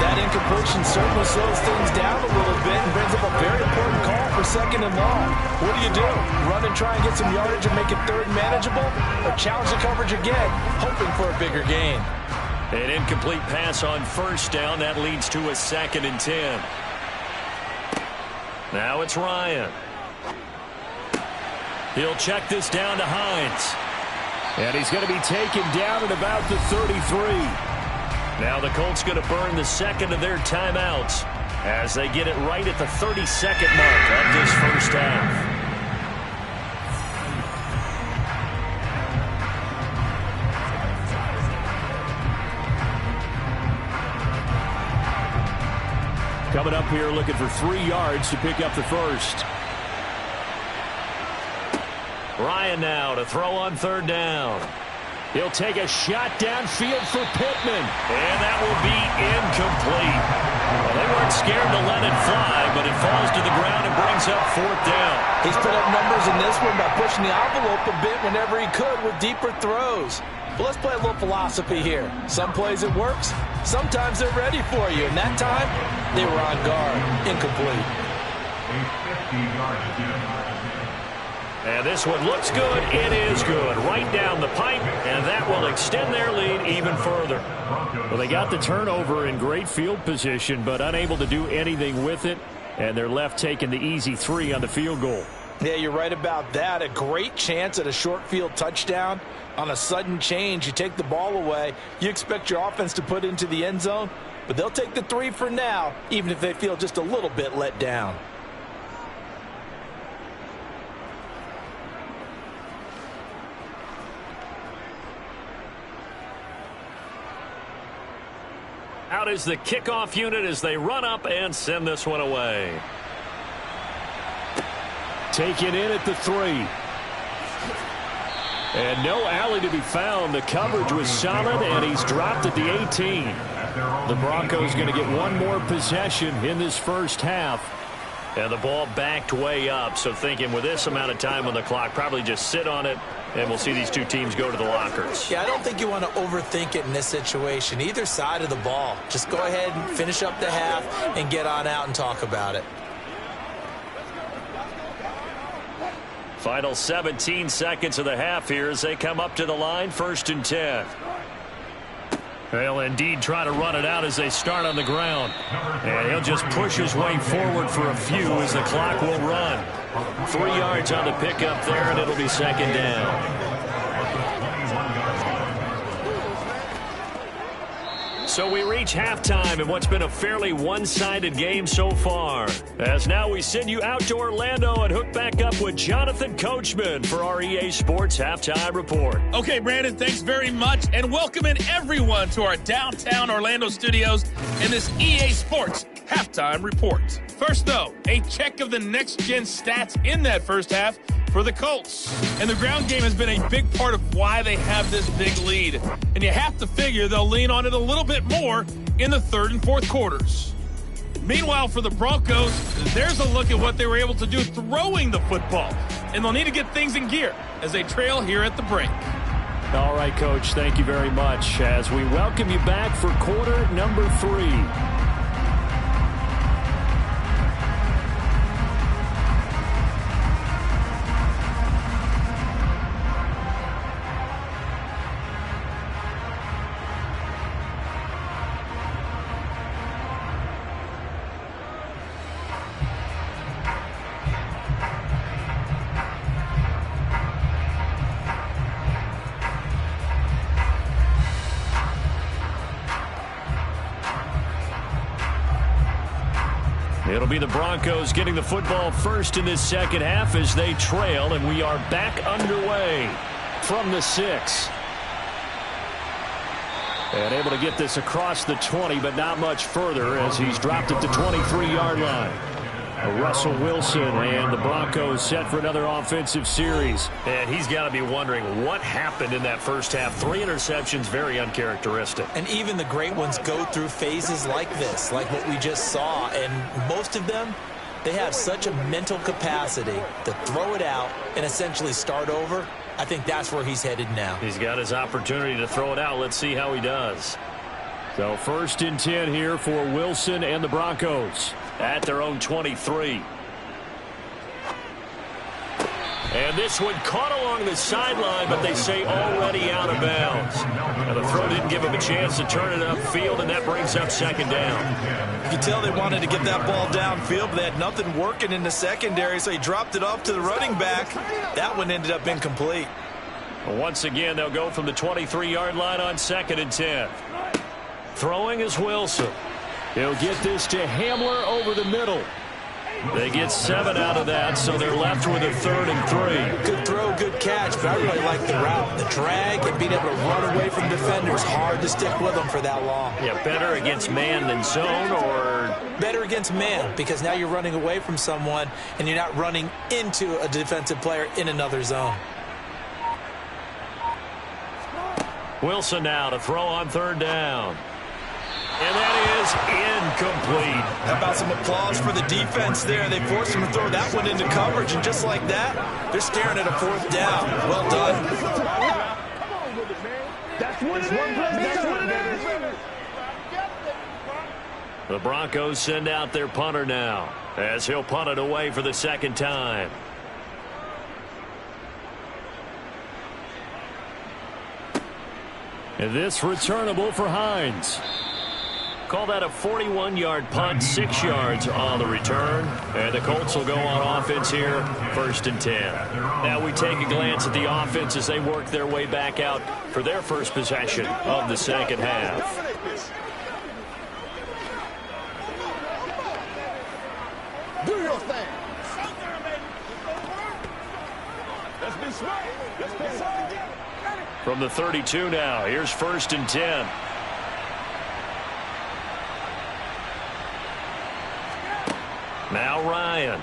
That incompletion certainly slows things down a little bit and brings up a very important call for 2nd and long. What do? Run and try and get some yardage and make it 3rd manageable, or challenge the coverage again, hoping for a bigger gain? An incomplete pass on 1st down. That leads to a 2nd and 10. Now it's Ryan. He'll check this down to Hines. And he's going to be taken down at about the 33. Now the Colts going to burn the second of their timeouts as they get it right at the 32nd mark of this first half. Coming up here looking for 3 yards to pick up the first. Ryan now to throw on third down. He'll take a shot downfield for Pittman. And that will be incomplete. Well, they weren't scared to let it fly, but it falls to the ground and brings up fourth down. He's put up numbers in this one by pushing the envelope a bit whenever he could with deeper throws. But let's play a little philosophy here. Some plays it works. Sometimes they're ready for you. And that time, they were on guard. Incomplete. And this one looks good. It is good. Right down the pipe, and that will extend their lead even further. Well, they got the turnover in great field position, but unable to do anything with it, and they're left taking the easy 3 on the field goal. Yeah, you're right about that. A great chance at a short field touchdown. On a sudden change, you take the ball away. You expect your offense to put into the end zone, but they'll take the 3 for now, even if they feel just a little bit let down. Out is the kickoff unit as they run up and send this one away. Taken in at the 3. And no alley to be found. The coverage was solid, and he's dropped at the 18. The Broncos going to get one more possession in this first half. And the ball backed way up, so thinking with this amount of time on the clock, probably just sit on it, and we'll see these two teams go to the lockers. Yeah, I don't think you want to overthink it in this situation. Either side of the ball. Just go ahead and finish up the half and get on out and talk about it. Final 17 seconds of the half here as they come up to the line, 1st and 10. They'll indeed try to run it out as they start on the ground. And he'll just push his way forward for a few as the clock will run. 3 yards on the pickup there, and it'll be 2nd down. So we reach halftime in what's been a fairly one-sided game so far. As now we send you out to Orlando and hook back up with Jonathan Coachman for our EA Sports Halftime Report. Okay, Brandon, thanks very much. And welcome in everyone to our downtown Orlando studios in this EA Sports Halftime Report. First, though, a check of the next-gen stats in that first half for the Colts. And the ground game has been a big part of why they have this big lead. And you have to figure they'll lean on it a little bit more in the 3rd and 4th quarters. Meanwhile, for the Broncos, there's a look at what they were able to do throwing the football. And they'll need to get things in gear as they trail here at the break. All right, Coach, thank you very much as we welcome you back for quarter number 3. It'll be the Broncos getting the football first in this second half as they trail, and we are back underway from the 6. And able to get this across the 20, but not much further as he's dropped at the 23-yard line. Russell Wilson and the Broncos set for another offensive series. And he's got to be wondering what happened in that first half. 3 interceptions, very uncharacteristic. And even the great ones go through phases like this, like what we just saw. And most of them, they have such a mental capacity to throw it out and essentially start over. I think that's where he's headed now. He's got his opportunity to throw it out. Let's see how he does. So 1st and 10 here for Wilson and the Broncos. At their own 23. And this one caught along the sideline, but they say already out of bounds. And the throw didn't give him a chance to turn it upfield, and that brings up 2nd down. You can tell they wanted to get that ball downfield, but they had nothing working in the secondary, so he dropped it off to the running back. That one ended up incomplete. Once again, they'll go from the 23-yard line on 2nd and 10. Throwing is Wilson. He'll get this to Hamler over the middle. They get 7 out of that, so they're left with a 3rd and 3. Good throw, good catch, but I really like the route. The drag and being able to run away from defenders. Hard to stick with them for that long. Yeah, better against man than zone, or? Better against man, because now you're running away from someone and you're not running into a defensive player in another zone. Wilson now to throw on 3rd down. And that is incomplete. How about some applause for the defense there? They forced him to throw that one into coverage, and just like that, they're staring at a 4th down. Well done. That's what it is. The Broncos send out their punter now, as he'll punt it away for the 2nd time. And this returnable for Hines. Call that a 41-yard punt, 6 yards on the return. And the Colts will go on offense here, 1st and 10. Now we take a glance at the offense as they work their way back out for their first possession of the 2nd half. Do your thing. Let's be smart. Let's be smart. From the 32 now, here's 1st and 10. Now Ryan.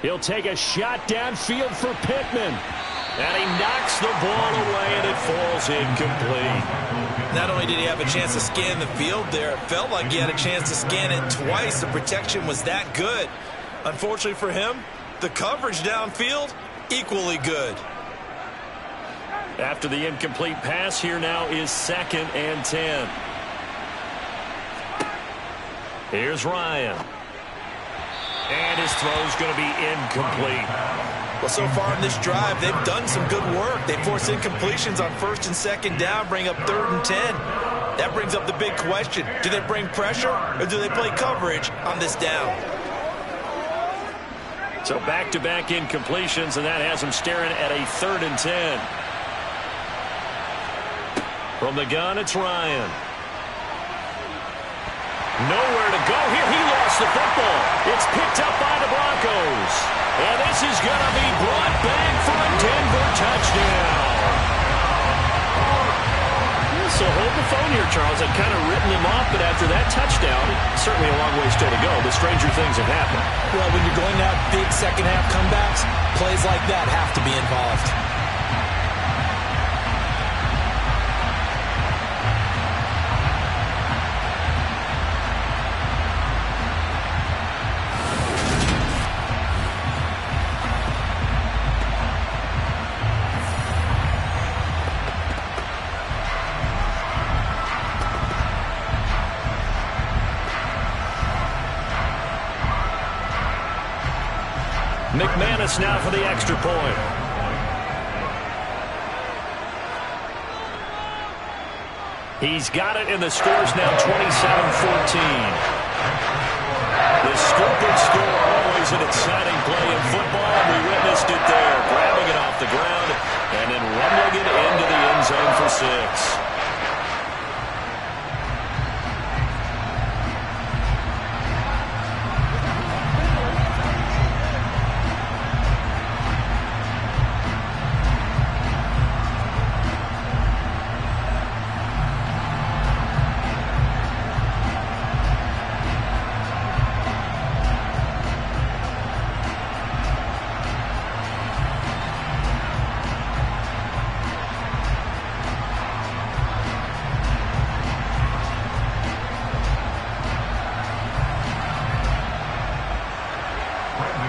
He'll take a shot downfield for Pittman. And he knocks the ball away, and it falls incomplete. Not only did he have a chance to scan the field there, it felt like he had a chance to scan it twice. The protection was that good. Unfortunately for him, the coverage downfield, equally good. After the incomplete pass, here now is 2nd and 10. Here's Ryan. And his throw's going to be incomplete. Well, so far in this drive, they've done some good work. They force incompletions on 1st and 2nd down, bring up 3rd and 10. That brings up the big question. Do they bring pressure, or do they play coverage on this down? So back-to-back incompletions, and that has them staring at a 3rd and 10. From the gun, it's Ryan. Nowhere to go here. He lost the football. It's picked up by the Broncos. And this is going to be brought back for a Denver touchdown. So hold the phone here, Charles. I've kind of written him off, but after that touchdown, certainly a long way still to go, but stranger things have happened. Well, when you're going to have big second-half comebacks, plays like that have to be involved. McManus now for the extra point. He's got it, and the score's now 27-14. The scoop and score, always an exciting play in football. We witnessed it there, grabbing it off the ground and then rumbling it into the end zone for 6.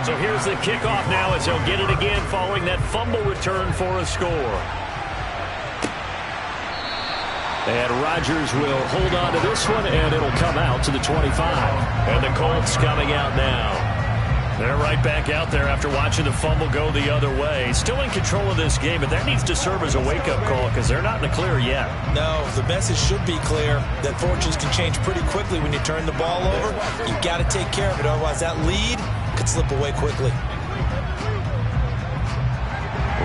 So here's the kickoff now as he'll get it again following that fumble return for a score. And Rodgers will hold on to this one, and it'll come out to the 25. And the Colts coming out now. They're right back out there after watching the fumble go the other way. Still in control of this game, but that needs to serve as a wake-up call because they're not in the clear yet. No, the message should be clear that fortunes can change pretty quickly when you turn the ball over. You've got to take care of it, otherwise that lead could slip away quickly.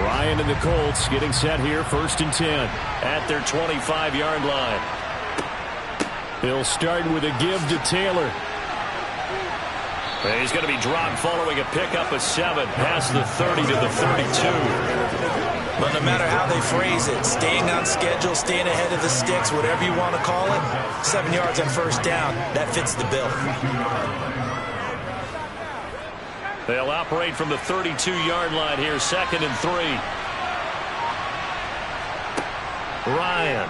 Ryan and the Colts getting set here, 1st and 10 at their 25-yard line. He'll start with a give to Taylor. He's going to be dropped following a pickup of 7 past the 30 to the 32. But no matter how they phrase it, staying on schedule, staying ahead of the sticks, whatever you want to call it, 7 yards on 1st down, that fits the bill. They'll operate from the 32-yard line here, 2nd and 3. Ryan.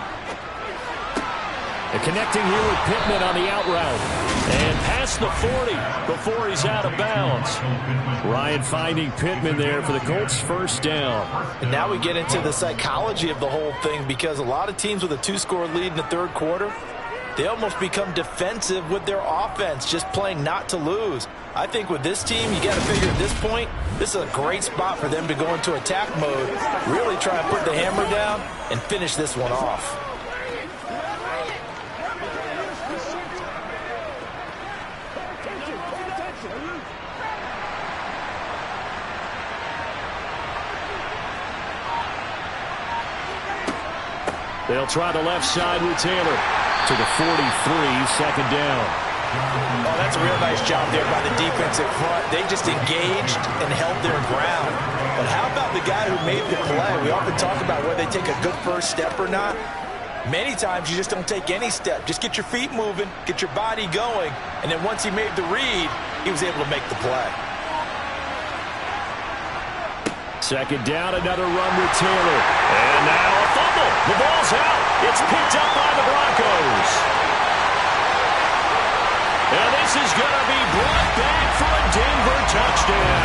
And connecting here with Pittman on the out route. And past the 40 before he's out of bounds. Ryan finding Pittman there for the Colts' 1st down. And now we get into the psychology of the whole thing, because a lot of teams with a 2-score lead in the 3rd quarter, they almost become defensive with their offense, just playing not to lose. I think with this team, you got to figure at this point, this is a great spot for them to go into attack mode, really try and put the hammer down and finish this one off. They'll try the left side with Taylor to the 43, 2nd down. Oh, that's a real nice job there by the defensive front. They just engaged and held their ground. But how about the guy who made the play? We often talk about whether they take a good first step or not. Many times you just don't take any step. Just get your feet moving, get your body going, and then once he made the read, he was able to make the play. 2nd down, another run with Taylor. And now a fumble. The ball's out. It's picked up by the Broncos. And this is going to be brought back for a Denver touchdown.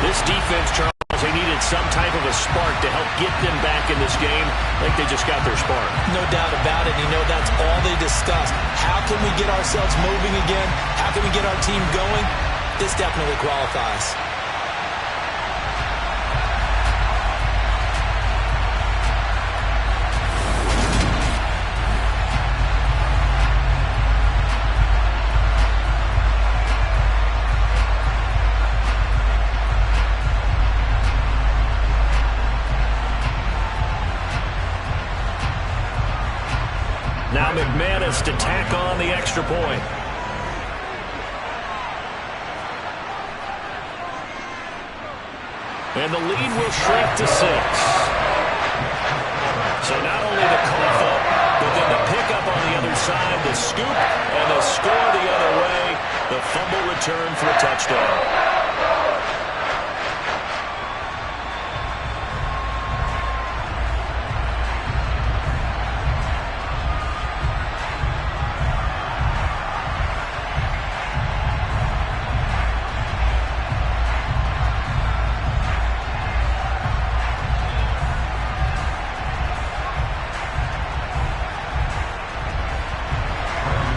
This defense, Charles, they needed some type of a spark to help get them back in this game. I think they just got their spark. No doubt about it. You know, that's all they discussed. How can we get ourselves moving again? How can we get our team going? This definitely qualifies. Now McManus to tack on the extra point. And the lead will shrink to 6. So not only the cough up, but then the pickup on the other side, the scoop, and the score the other way. The fumble return for a touchdown.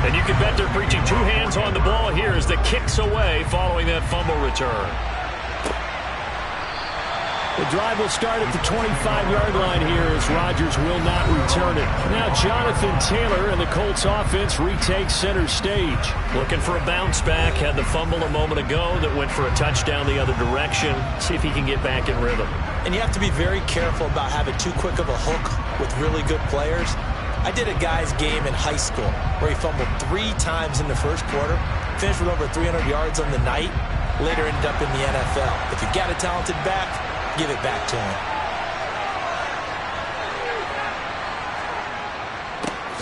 And you can bet they're preaching 2 hands on the ball here as the kick's away following that fumble return. The drive will start at the 25-yard line here as Rodgers will not return it. Now Jonathan Taylor and the Colts offense retake center stage. Looking for a bounce back. Had the fumble a moment ago that went for a touchdown the other direction. See if he can get back in rhythm. And you have to be very careful about having too quick of a hook with really good players. I did a guy's game in high school where he fumbled 3 times in the 1st quarter, finished with over 300 yards on the night, later ended up in the NFL. If you've got a talented back, give it back to him.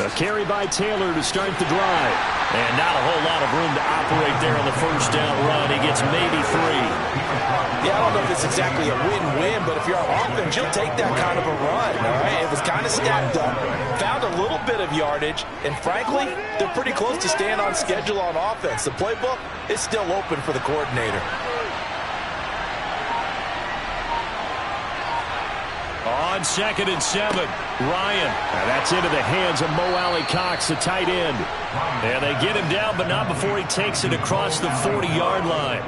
A carry by Taylor to start the drive. And not a whole lot of room to operate there on the 1st down run. He gets maybe 3. Yeah, I don't know if it's exactly a win-win, but if you're on offense, you'll take that kind of a run, all right? It was kind of stacked up, found a little bit of yardage, and frankly, they're pretty close to staying on schedule on offense. The playbook is still open for the coordinator. On 2nd and 7, Ryan. And that's into the hands of Mo Alley-Cox, the tight end. And they get him down, but not before he takes it across the 40-yard line.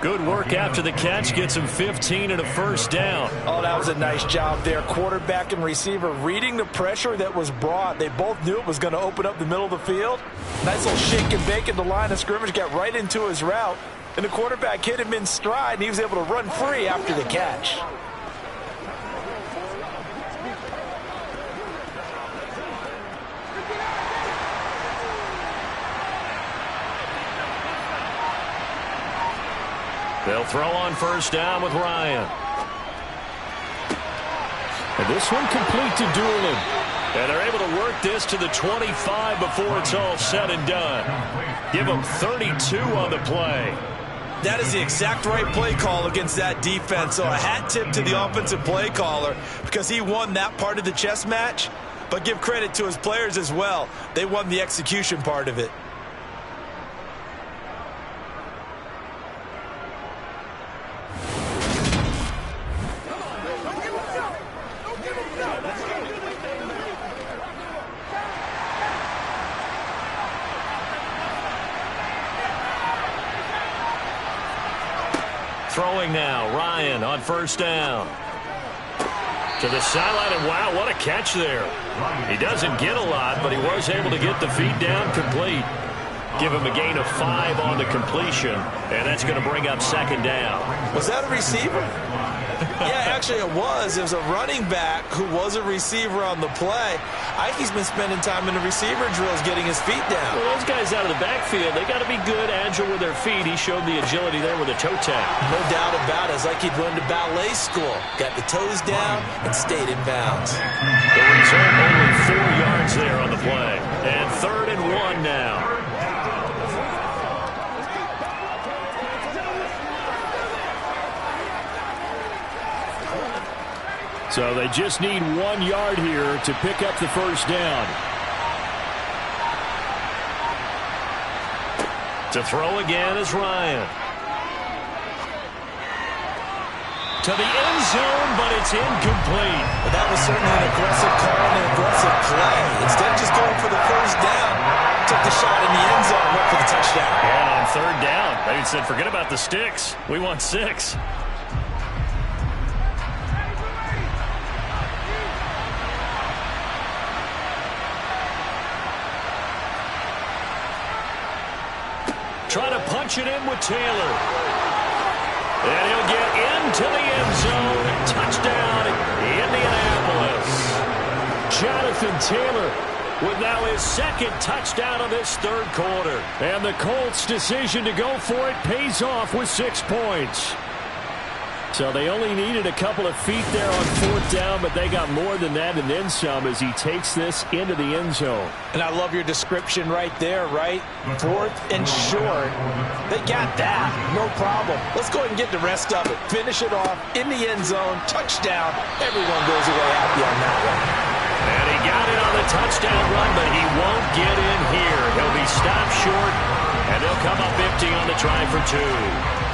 Good work after the catch. Gets him 15 and a 1st down. Oh, that was a nice job there. Quarterback and receiver reading the pressure that was brought. They both knew it was going to open up the middle of the field. Nice little shake and bake at the line of scrimmage. Got right into his route. and the quarterback hit him in stride, and he was able to run free after the catch. They'll throw on first down with Ryan. And this one complete to Doolin. And they're able to work this to the 25 before it's all said and done. Give them 32 on the play. That is the exact right play call against that defense. So a hat tip to the offensive play caller because he won that part of the chess match. But give credit to his players as well. They won the execution part of it. Throwing now, Ryan on first down. To the sideline, and wow, what a catch there. He doesn't get a lot, but he was able to get the feed down complete. Give him a gain of 5 on the completion, and that's going to bring up second down. Was that a receiver? Yeah, actually it was. It was a running back who was a receiver on the play. I think he's been spending time in the receiver drills getting his feet down. Well, those guys out of the backfield, they got to be good, agile with their feet. He showed the agility there with a toe tap. No doubt about it. It's like he'd learned to ballet school. Got the toes down and stayed in bounds. The result, only 4 yards there on the play. And 3rd and 1 now. So they just need 1 yard here to pick up the first down. To throw again is Ryan. To the end zone, but it's incomplete. Well, that was certainly an aggressive call and an aggressive play. Instead of just going for the first down, took the shot in the end zone, went for the touchdown. And on 3rd down, they said, forget about the sticks. We want 6. Trying to punch it in with Taylor. And he'll get into the end zone. Touchdown, Indianapolis. Jonathan Taylor with now his 2nd touchdown of this 3rd quarter. And the Colts' decision to go for it pays off with 6 points. So they only needed a couple of feet there on 4th down, but they got more than that and then some as he takes this into the end zone. And I love your description right there, right? 4th and short. They got that. No problem. Let's go ahead and get the rest of it. Finish it off in the end zone. Touchdown. Everyone goes away happy on that one. And he got it on the touchdown run, but he won't get in here. He'll be stopped short, and they'll come up empty on the try for 2.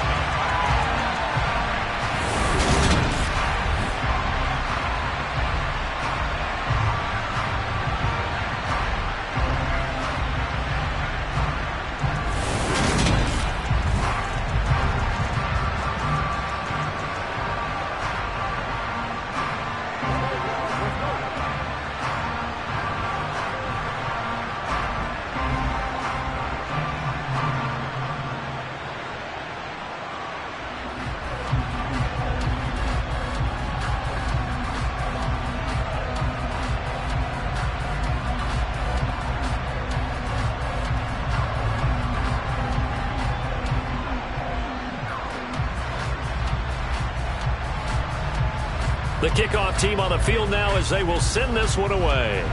The kickoff team on the field now as they will send this one away.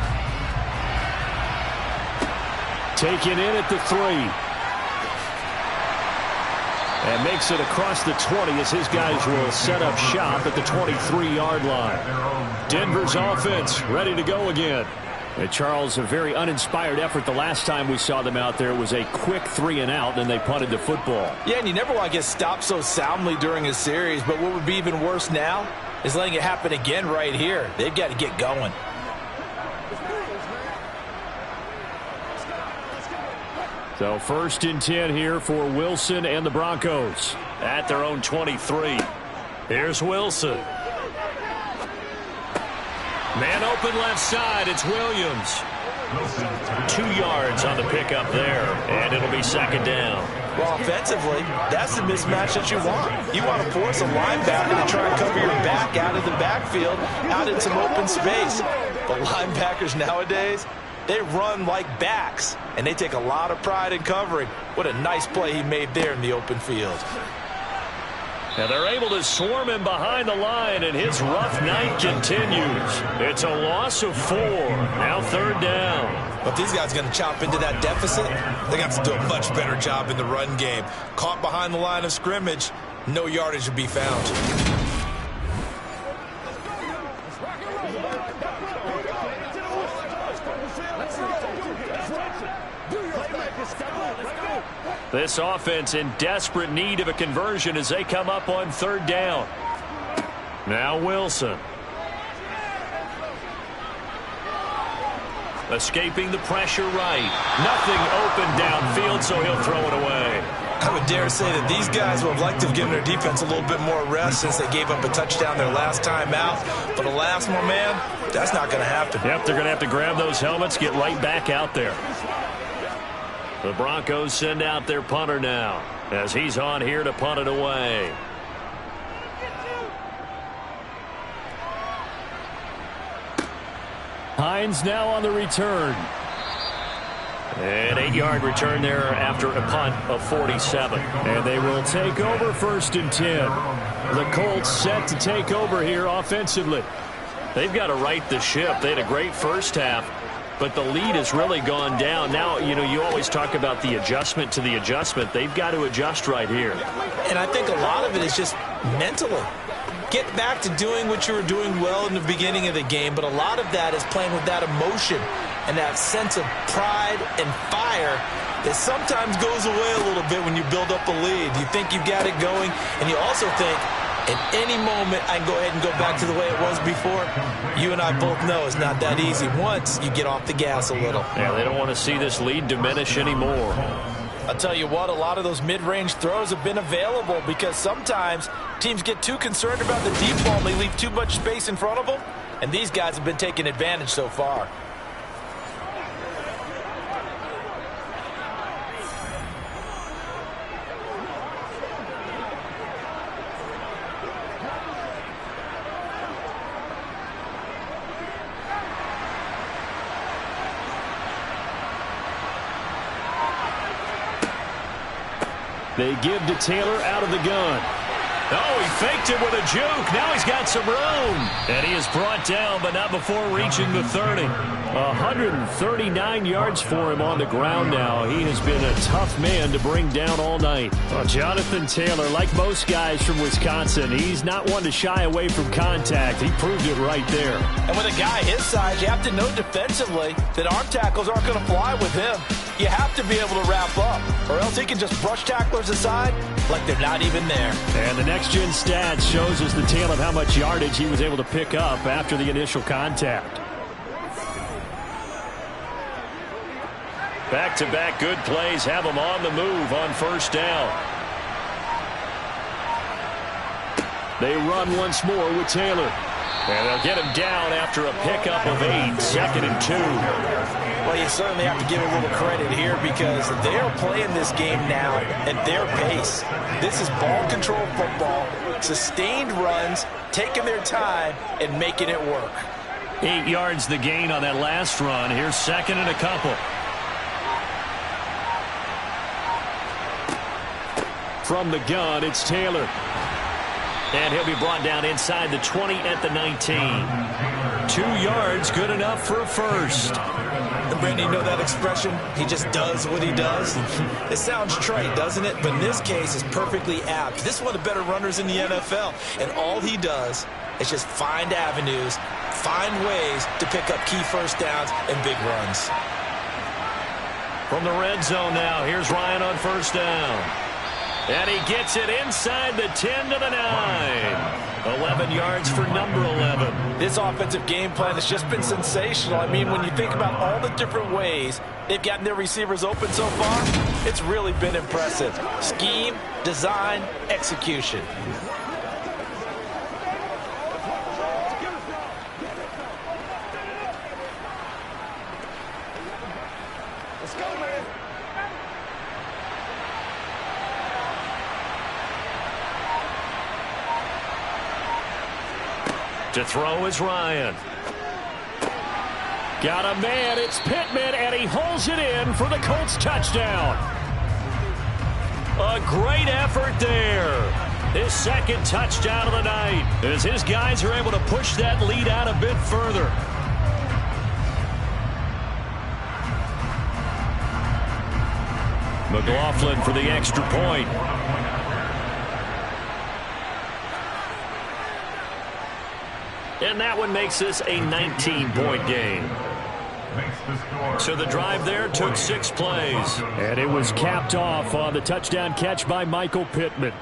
Taken in at the 3. And makes it across the 20 as his guys will set up shop at the 23-yard line. Denver's offense ready to go again. And Charles, a very uninspired effort the last time we saw them out there was a quick 3 and out, and they punted the football. Yeah, and you never want to get stopped so soundly during a series, but what would be even worse now is letting it happen again right here. They've got to get going. So 1st and 10 here for Wilson and the Broncos. At their own 23. Here's Wilson. Man open left side. It's Williams. 2 yards on the pickup there, and it'll be 2nd down. Well, offensively, that's the mismatch that you want. You want to force a linebacker to try and cover your back out of the backfield, out in some open space. But linebackers nowadays, they run like backs, and they take a lot of pride in covering. What a nice play he made there in the open field. And they're able to swarm him behind the line, and his rough night continues. It's a loss of 4. Now 3rd down. But if these guys are going to chop into that deficit, they're going to have to do a much better job in the run game. Caught behind the line of scrimmage, no yardage to be found. This offense in desperate need of a conversion as they come up on 3rd down. Now Wilson. Escaping the pressure right. Nothing open downfield, so he'll throw it away. I would dare say that these guys would have liked to have given their defense a little bit more rest since they gave up a touchdown their last time out. But alas, my man, that's not going to happen. Yep, they're going to have to grab those helmets, get right back out there. The Broncos send out their punter now as he's on here to punt it away. Hines now on the return. An 8-yard return there after a punt of 47. And they will take over 1st and 10. The Colts set to take over here offensively. They've got to right the ship. They had a great first half, but the lead has really gone down. Now, you know, you always talk about the adjustment to the adjustment. They've got to adjust right here. And I think a lot of it is just mentally. Get back to doing what you were doing well in the beginning of the game, but a lot of that is playing with that emotion and that sense of pride and fire that sometimes goes away a little bit when you build up a lead. You think you've got it going, and you also think, at any moment, I can go ahead and go back to the way it was before. You and I both know it's not that easy once you get off the gas a little. Yeah, they don't want to see this lead diminish anymore. I'll tell you what, a lot of those mid-range throws have been available because sometimes teams get too concerned about the deep ball and they leave too much space in front of them, and these guys have been taking advantage so far. They give to Taylor out of the gun. Oh, he faked it with a juke. Now he's got some room. And he is brought down, but not before reaching the 30. 139 yards for him on the ground now. He has been a tough man to bring down all night. Well, Jonathan Taylor, like most guys from Wisconsin, he's not one to shy away from contact. He proved it right there. And with a guy his size, you have to know defensively that arm tackles aren't going to fly with him. You have to be able to wrap up, or else he can just brush tacklers aside like they're not even there. And the next-gen stats shows us the tale of how much yardage he was able to pick up after the initial contact. Back-to-back good plays have him on the move on 1st down. They run once more with Taylor. And they'll get him down after a pickup of 8, 2nd and 2. Well, you certainly have to give a little credit here because they're playing this game now at their pace. This is ball control football, sustained runs, taking their time and making it work. 8 yards the gain on that last run. Here's 2nd and a couple. From the gun, it's Taylor. And he'll be brought down inside the 20 at the 19. 2 yards, good enough for a first. And Brandon, you know that expression? He just does what he does. It sounds trite, doesn't it? But in this case, it's perfectly apt. This is one of the better runners in the NFL. And all he does is just find avenues, find ways to pick up key first downs and big runs. From the red zone now, here's Ryan on 1st down. And he gets it inside the 10 to the 9. 11 yards for number 11. This offensive game plan has just been sensational. I mean, when you think about all the different ways they've gotten their receivers open so far, it's really been impressive. Scheme, design, execution. Let's go, man. To throw is Ryan. Got a man. It's Pittman, and he holds it in for the Colts touchdown. A great effort there. His second touchdown of the night as his guys are able to push that lead out a bit further. McLaughlin for the extra point. And that one makes this a 19-point game. So the drive there took 6 plays. And it was capped off on the touchdown catch by Michael Pittman.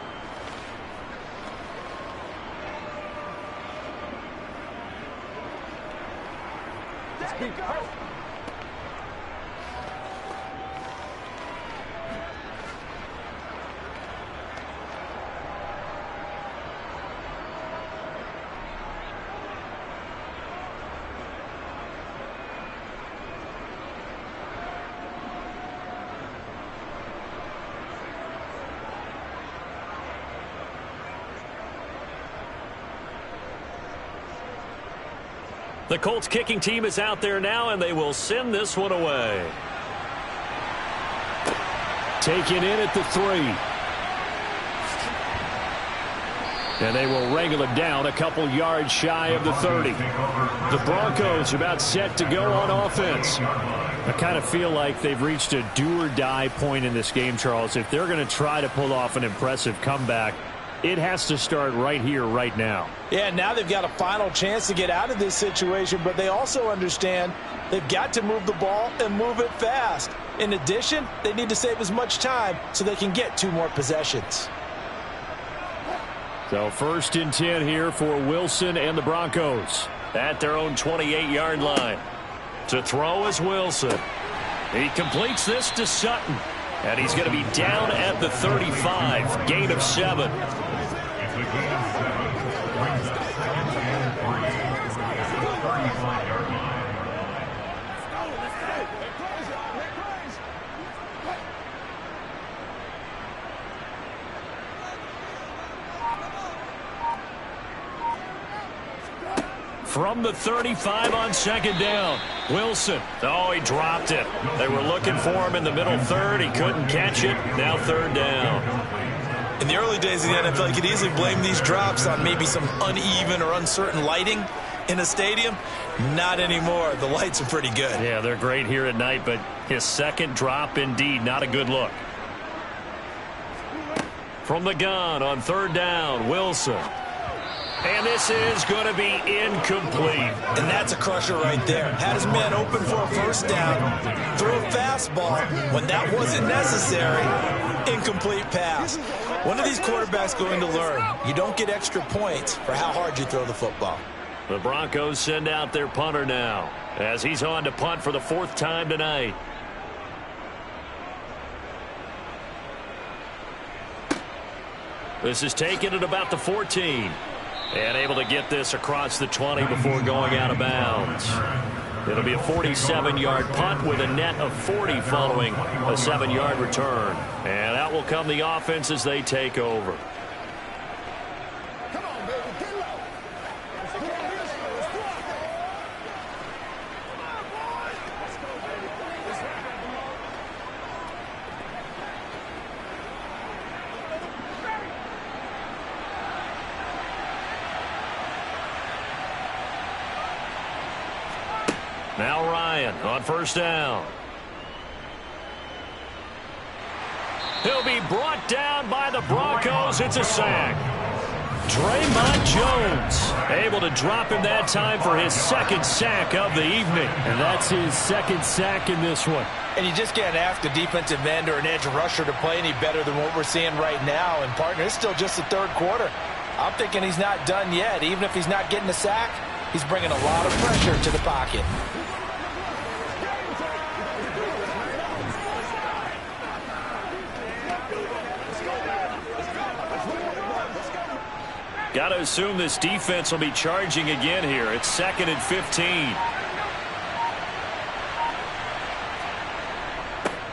The Colts kicking team is out there now, and they will send this one away. Taken in at the 3. And they will wrangle him down a couple yards shy of the 30. The Broncos are about set to go on offense. I kind of feel like they've reached a do-or-die point in this game, Charles. If they're going to try to pull off an impressive comeback, it has to start right here, right now. Yeah, now they've got a final chance to get out of this situation, but they also understand they've got to move the ball and move it fast. In addition, they need to save as much time so they can get 2 more possessions. So 1st and 10 here for Wilson and the Broncos. At their own 28-yard line. To throw is Wilson. He completes this to Sutton. And he's going to be down at the 35. Gain of 7. From the 35 on 2nd down. Wilson. Oh, he dropped it. They were looking for him in the middle 3rd. He couldn't catch it. Now 3rd down. In the early days of the NFL, you could easily blame these drops on maybe some uneven or uncertain lighting in a stadium. Not anymore. The lights are pretty good. Yeah, they're great here at night, but his second drop, indeed, not a good look. From the gun on 3rd down, Wilson. And this is going to be incomplete. And that's a crusher right there. Had his man open for a 1st down. Threw a fastball when that wasn't necessary. Incomplete pass. When are these quarterbacks going to learn? You don't get extra points for how hard you throw the football. The Broncos send out their punter now as he's on to punt for the 4th time tonight. This is taken at about the 14. And able to get this across the 20 before going out of bounds. It'll be a 47-yard punt with a net of 40 following a 7-yard return. And out will come the offense as they take over. Come on, baby, get low. Now Ryan on 1st down. He'll be brought down by the Broncos. It's a sack. Draymond Jones able to drop him that time for his 2nd sack of the evening. And that's his 2nd sack in this one. And you just can't ask a defensive end or an edge rusher to play any better than what we're seeing right now. And, partner, it's still just the 3rd quarter. I'm thinking he's not done yet. Even if he's not getting a sack, he's bringing a lot of pressure to the pocket. Got to assume this defense will be charging again here. It's 2nd and 15.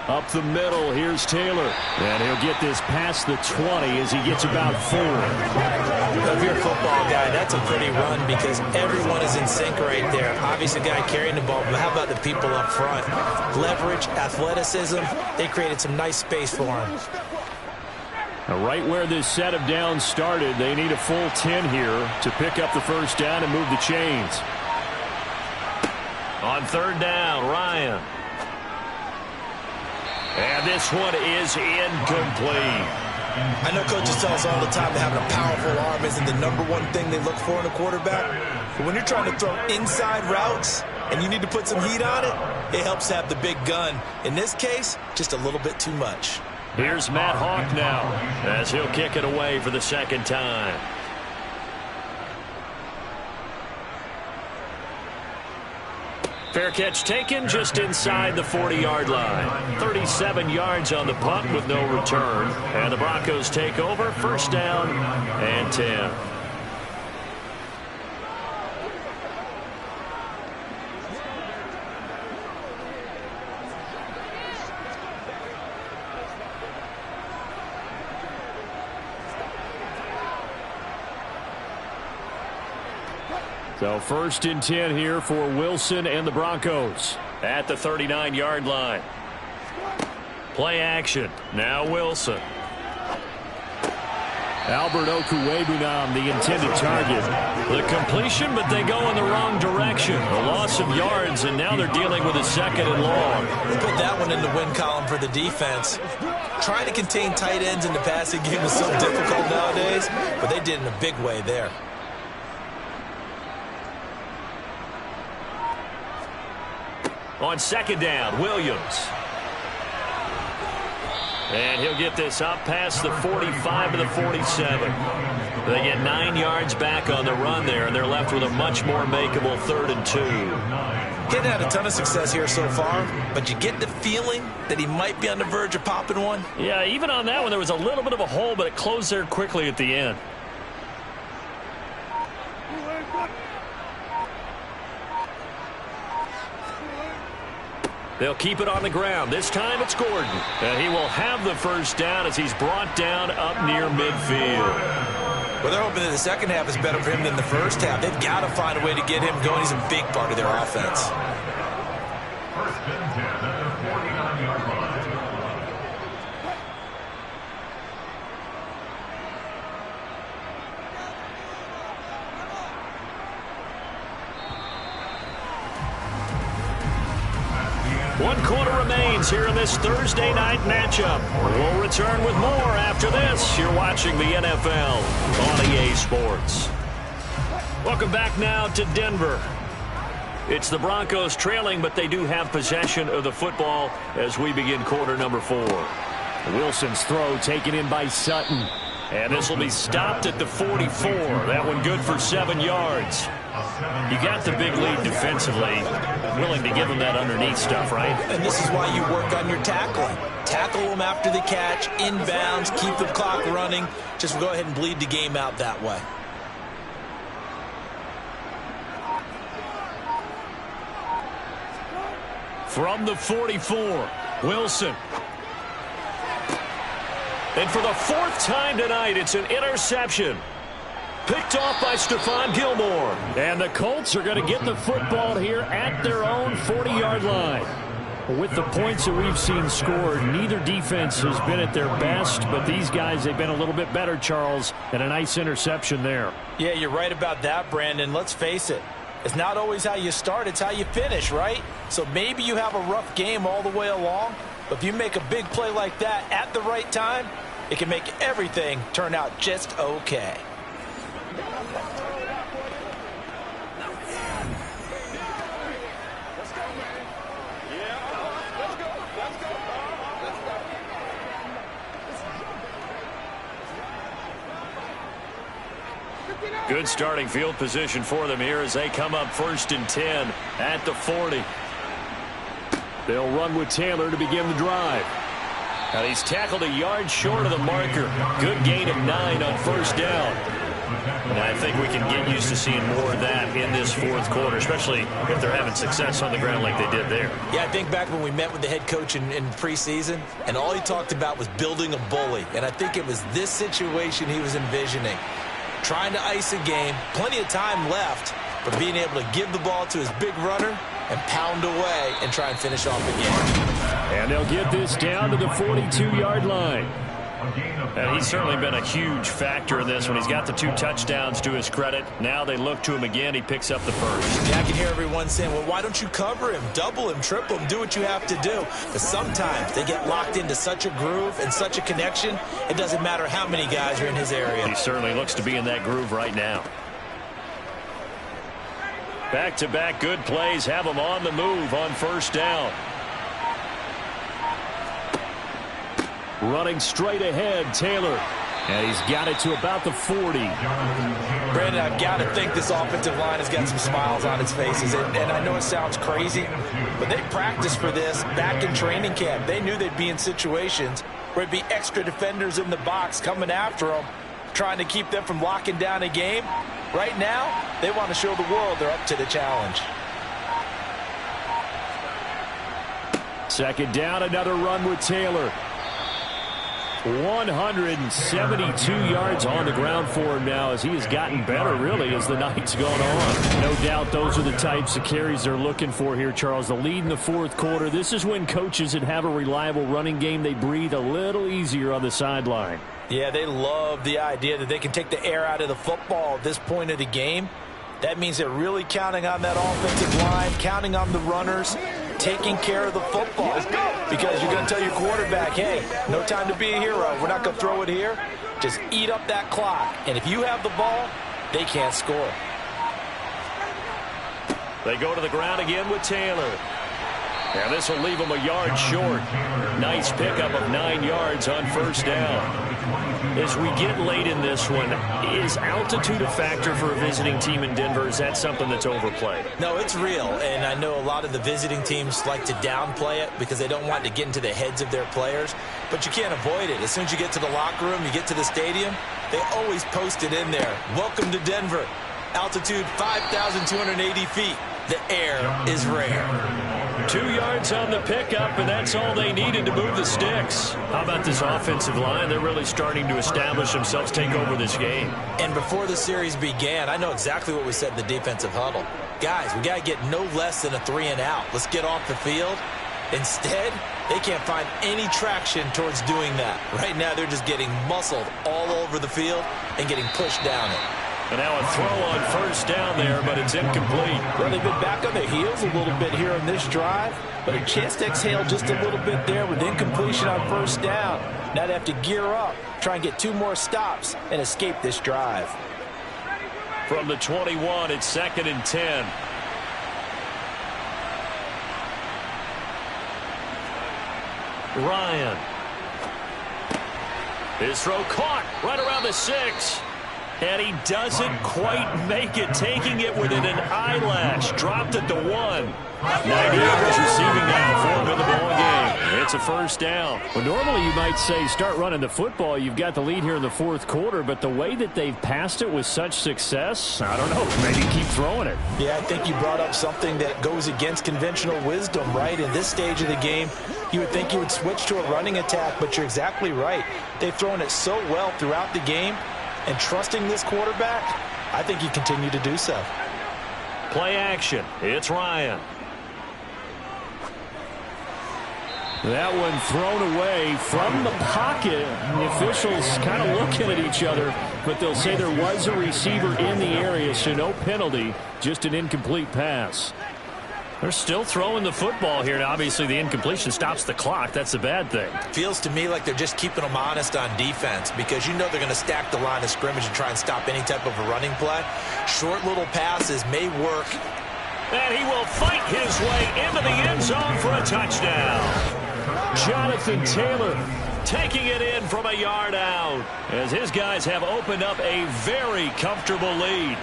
Up the middle, here's Taylor. And he'll get this past the 20 as he gets about 4. If you're a football guy, that's a pretty run because everyone is in sync right there. Obviously, the guy carrying the ball, but how about the people up front? Leverage, athleticism, they created some nice space for him. Now, right where this set of downs started, they need a full 10 here to pick up the first down and move the chains. On third down, Ryan. And this one is incomplete. I know coaches tell us all the time that having a powerful arm isn't the #1 thing they look for in a quarterback. But when you're trying to throw inside routes and you need to put some heat on it, it helps have the big gun. In this case, just a little bit too much. Here's Matt Hawk now as he'll kick it away for the second time. Fair catch taken just inside the 40-yard line. 37 yards on the punt with no return. And the Broncos take over, first down and 10. So first and 10 here for Wilson and the Broncos at the 39-yard line. Play action. Now Wilson. Albert Okwuegbunam, the intended target. The completion, but they go in the wrong direction. A loss of yards, and now they're dealing with a second and long. They put that one in the win column for the defense. Trying to contain tight ends in the passing game is so difficult nowadays, but they did in a big way there. On second down, Williams. And he'll get this up past the 45 to the 47. They get 9 yards back on the run there, and they're left with a much more makeable 3rd and 2. Getting had a ton of success here so far, but you get the feeling that he might be on the verge of popping one. Yeah, even on that one, there was a little bit of a hole, but it closed there quickly at the end. They'll keep it on the ground. This time it's Gordon. And he will have the first down as he's brought down up near midfield. Well, they're hoping that the second half is better for him than the first half. They've got to find a way to get him going. He's a big part of their offense. First and 10 at the 49-yard line. One quarter remains here in this Thursday night matchup. We'll return with more after this. You're watching the NFL on EA Sports. Welcome back now to Denver. It's the Broncos trailing, but they do have possession of the football as we begin quarter number 4. Wilson's throw taken in by Sutton. And this will be stopped at the 44. That one good for 7 yards. You got the big lead defensively. Willing to give him that underneath stuff, right? And this is why you work on your tackling. Tackle them after the catch, inbounds, keep the clock running. Just go ahead and bleed the game out that way. From the 44, Wilson. And for the 4th time tonight, it's an interception. Picked off by Stephon Gilmore. And the Colts are going to get the football here at their own 40-yard line. With the points that we've seen scored, neither defense has been at their best, but these guys, they've been a little bit better, Charles, and a nice interception there. Yeah, you're right about that, Brandon. Let's face it. It's not always how you start, it's how you finish, right? So maybe you have a rough game all the way along, but if you make a big play like that at the right time, it can make everything turn out just okay. Good starting field position for them here as they come up 1st and 10 at the 40. They'll run with Taylor to begin the drive. And he's tackled a yard short of the marker. Good gain of 9 on 1st down. And I think we can get used to seeing more of that in this fourth quarter, especially if they're having success on the ground like they did there. Yeah, I think back when we met with the head coach in preseason, and all he talked about was building a bully. And I think it was this situation he was envisioning. Trying to ice a game, plenty of time left, but being able to give the ball to his big runner and pound away and try and finish off the game. And they'll get this down to the 42-yard line. And he's certainly been a huge factor in this when he's got the 2 touchdowns to his credit. Now they look to him again. He picks up the first. Yeah, I can hear everyone saying, well, why don't you cover him, double him, triple him, do what you have to do. But sometimes they get locked into such a groove and such a connection, it doesn't matter how many guys are in his area. He certainly looks to be in that groove right now. Back-to-back good plays have him on the move on first down. Running straight ahead, Taylor. And he's got it to about the 40. Brandon, I've got to think this offensive line has got some smiles on its faces. And I know it sounds crazy, but they practiced for this back in training camp. They knew they'd be in situations where it'd be extra defenders in the box coming after them, trying to keep them from locking down a game. Right now, they want to show the world they're up to the challenge. Second down, another run with Taylor. 172 yards on the ground for him now as he has gotten better, really, as the night's gone on. No doubt those are the types of carries they're looking for here, Charles. The lead in the fourth quarter. This is when coaches that have a reliable running game, they breathe a little easier on the sideline. Yeah, they love the idea that they can take the air out of the football at this point of the game. That means they're really counting on that offensive line, counting on the runners, taking care of the football. Because you're going to tell your quarterback, hey, no time to be a hero. We're not going to throw it here. Just eat up that clock. And if you have the ball, they can't score. They go to the ground again with Taylor. And this will leave him a yard short. Nice pickup of 9 yards on first down. As we get late in this one, is altitude a factor for a visiting team in Denver? Is that something that's overplayed? No, it's real, and I know a lot of the visiting teams like to downplay it because they don't want to get into the heads of their players, but you can't avoid it. As soon as you get to the locker room, you get to the stadium, they always post it in there. Welcome to Denver. Altitude 5,280 feet. The air is rare. 2 yards on the pickup, and that's all they needed to move the sticks. How about this offensive line? They're really starting to establish themselves, take over this game. And before the series began, I know exactly what we said in the defensive huddle. Guys, we got to get no less than a 3-and-out. Let's get off the field. Instead, they can't find any traction towards doing that. Right now, they're just getting muscled all over the field and getting pushed down it. And now a throw on first down there, but it's incomplete. Well, they've been back on their heels a little bit here on this drive, but a chance to exhale just a little bit there with incompletion on first down. Now they have to gear up, try and get 2 more stops, and escape this drive. From the 21, it's 2nd and 10. Ryan. His throw caught right around the 6. And he doesn't quite make it, taking it within an eyelash. Dropped at the 1. 90 yards receiving now for him in the ball game. It's a first down. Well, normally you might say start running the football. You've got the lead here in the fourth quarter, but the way that they've passed it with such success, I don't know, maybe keep throwing it. Yeah, I think you brought up something that goes against conventional wisdom, right? In this stage of the game, you would think you would switch to a running attack, but you're exactly right. They've thrown it so well throughout the game. And trusting this quarterback, I think you continue to do so. Play action. It's Ryan. That one thrown away from the pocket. The officials kind of looking at each other, but they'll say there was a receiver in the area, so no penalty, just an incomplete pass. They're still throwing the football here. Now, obviously, the incompletion stops the clock. That's a bad thing. Feels to me like they're just keeping them honest on defense because you know they're going to stack the line of scrimmage and try and stop any type of a running play. Short little passes may work. And he will fight his way into the end zone for a touchdown. Jonathan Taylor taking it in from a yard out as his guys have opened up a very comfortable lead.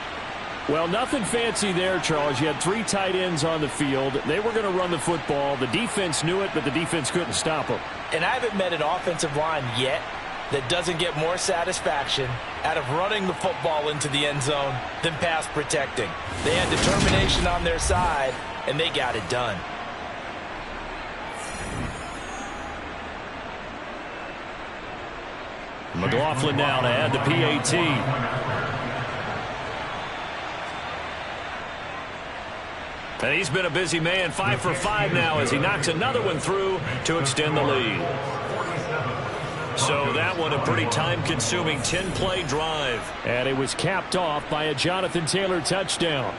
Well, nothing fancy there, Charles. You had 3 tight ends on the field. They were going to run the football. The defense knew it, but the defense couldn't stop them. And I haven't met an offensive line yet that doesn't get more satisfaction out of running the football into the end zone than pass protecting. They had determination on their side, and they got it done. McLaughlin now to add the PAT. And he's been a busy man, 5 for 5 now as he knocks another one through to extend the lead. So that one a pretty time-consuming 10-play drive. And it was capped off by a Jonathan Taylor touchdown.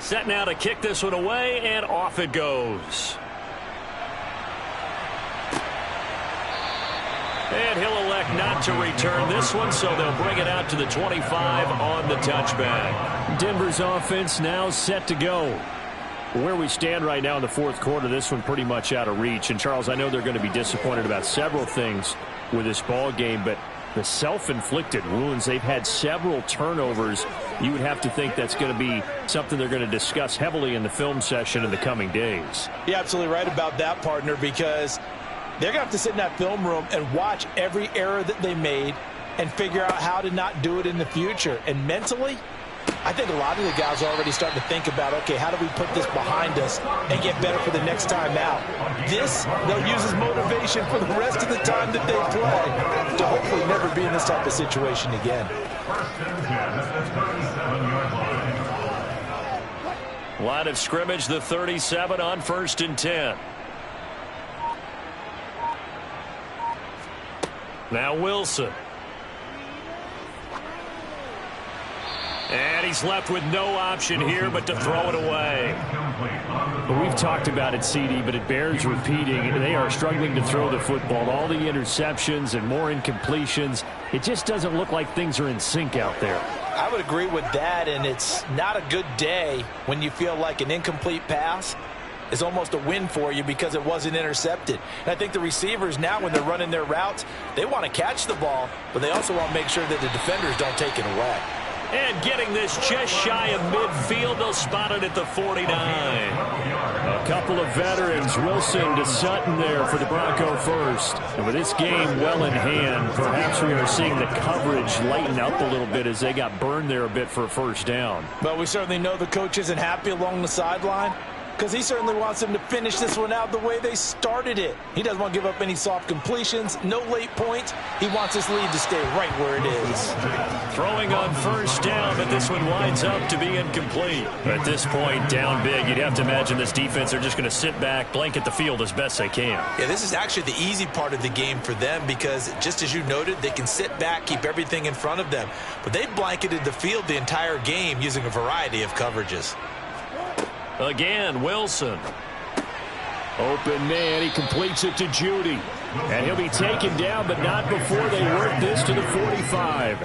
Set now to kick this one away, and off it goes. And he'll elect not to return this one, so they'll bring it out to the 25 on the touchback. Denver's offense now set to go. Where we stand right now in the fourth quarter, this one pretty much out of reach. And, Charles, I know they're going to be disappointed about several things with this ball game, but the self-inflicted wounds, they've had several turnovers. You would have to think that's going to be something they're going to discuss heavily in the film session in the coming days. You're absolutely right about that, partner, because they're going to have to sit in that film room and watch every error that they made and figure out how to not do it in the future. And mentally, I think a lot of the guys are already starting to think about, okay, how do we put this behind us and get better for the next time out? This, they'll use as motivation for the rest of the time that they play to hopefully never be in this type of situation again. Line of scrimmage, the 37 on 1st and 10. Now Wilson. And he's left with no option here but to throw it away. We've talked about it, CD, but it bears repeating. They are struggling to throw the football. All the interceptions and more incompletions. It just doesn't look like things are in sync out there. I would agree with that, and it's not a good day when you feel like an incomplete pass is almost a win for you because it wasn't intercepted. And I think the receivers now, when they're running their routes, they want to catch the ball, but they also want to make sure that the defenders don't take it away. And getting this just shy of midfield, they'll spot it at the 49. A couple of veterans, Wilson to Sutton there for the Bronco first. And with this game well in hand, perhaps we are seeing the coverage lighten up a little bit as they got burned there a bit for a first down. But we certainly know the coach isn't happy along the sideline, because he certainly wants them to finish this one out the way they started it. He doesn't want to give up any soft completions, no late points. He wants his lead to stay right where it is. Throwing on first down, but this one winds up to be incomplete. At this point, down big, you'd have to imagine this defense are just going to sit back, blanket the field as best they can. Yeah, this is actually the easy part of the game for them because, just as you noted, they can sit back, keep everything in front of them. But they blanketed the field the entire game using a variety of coverages. Again, Wilson. Open man, he completes it to Judy. And he'll be taken down, but not before they work this to the 45.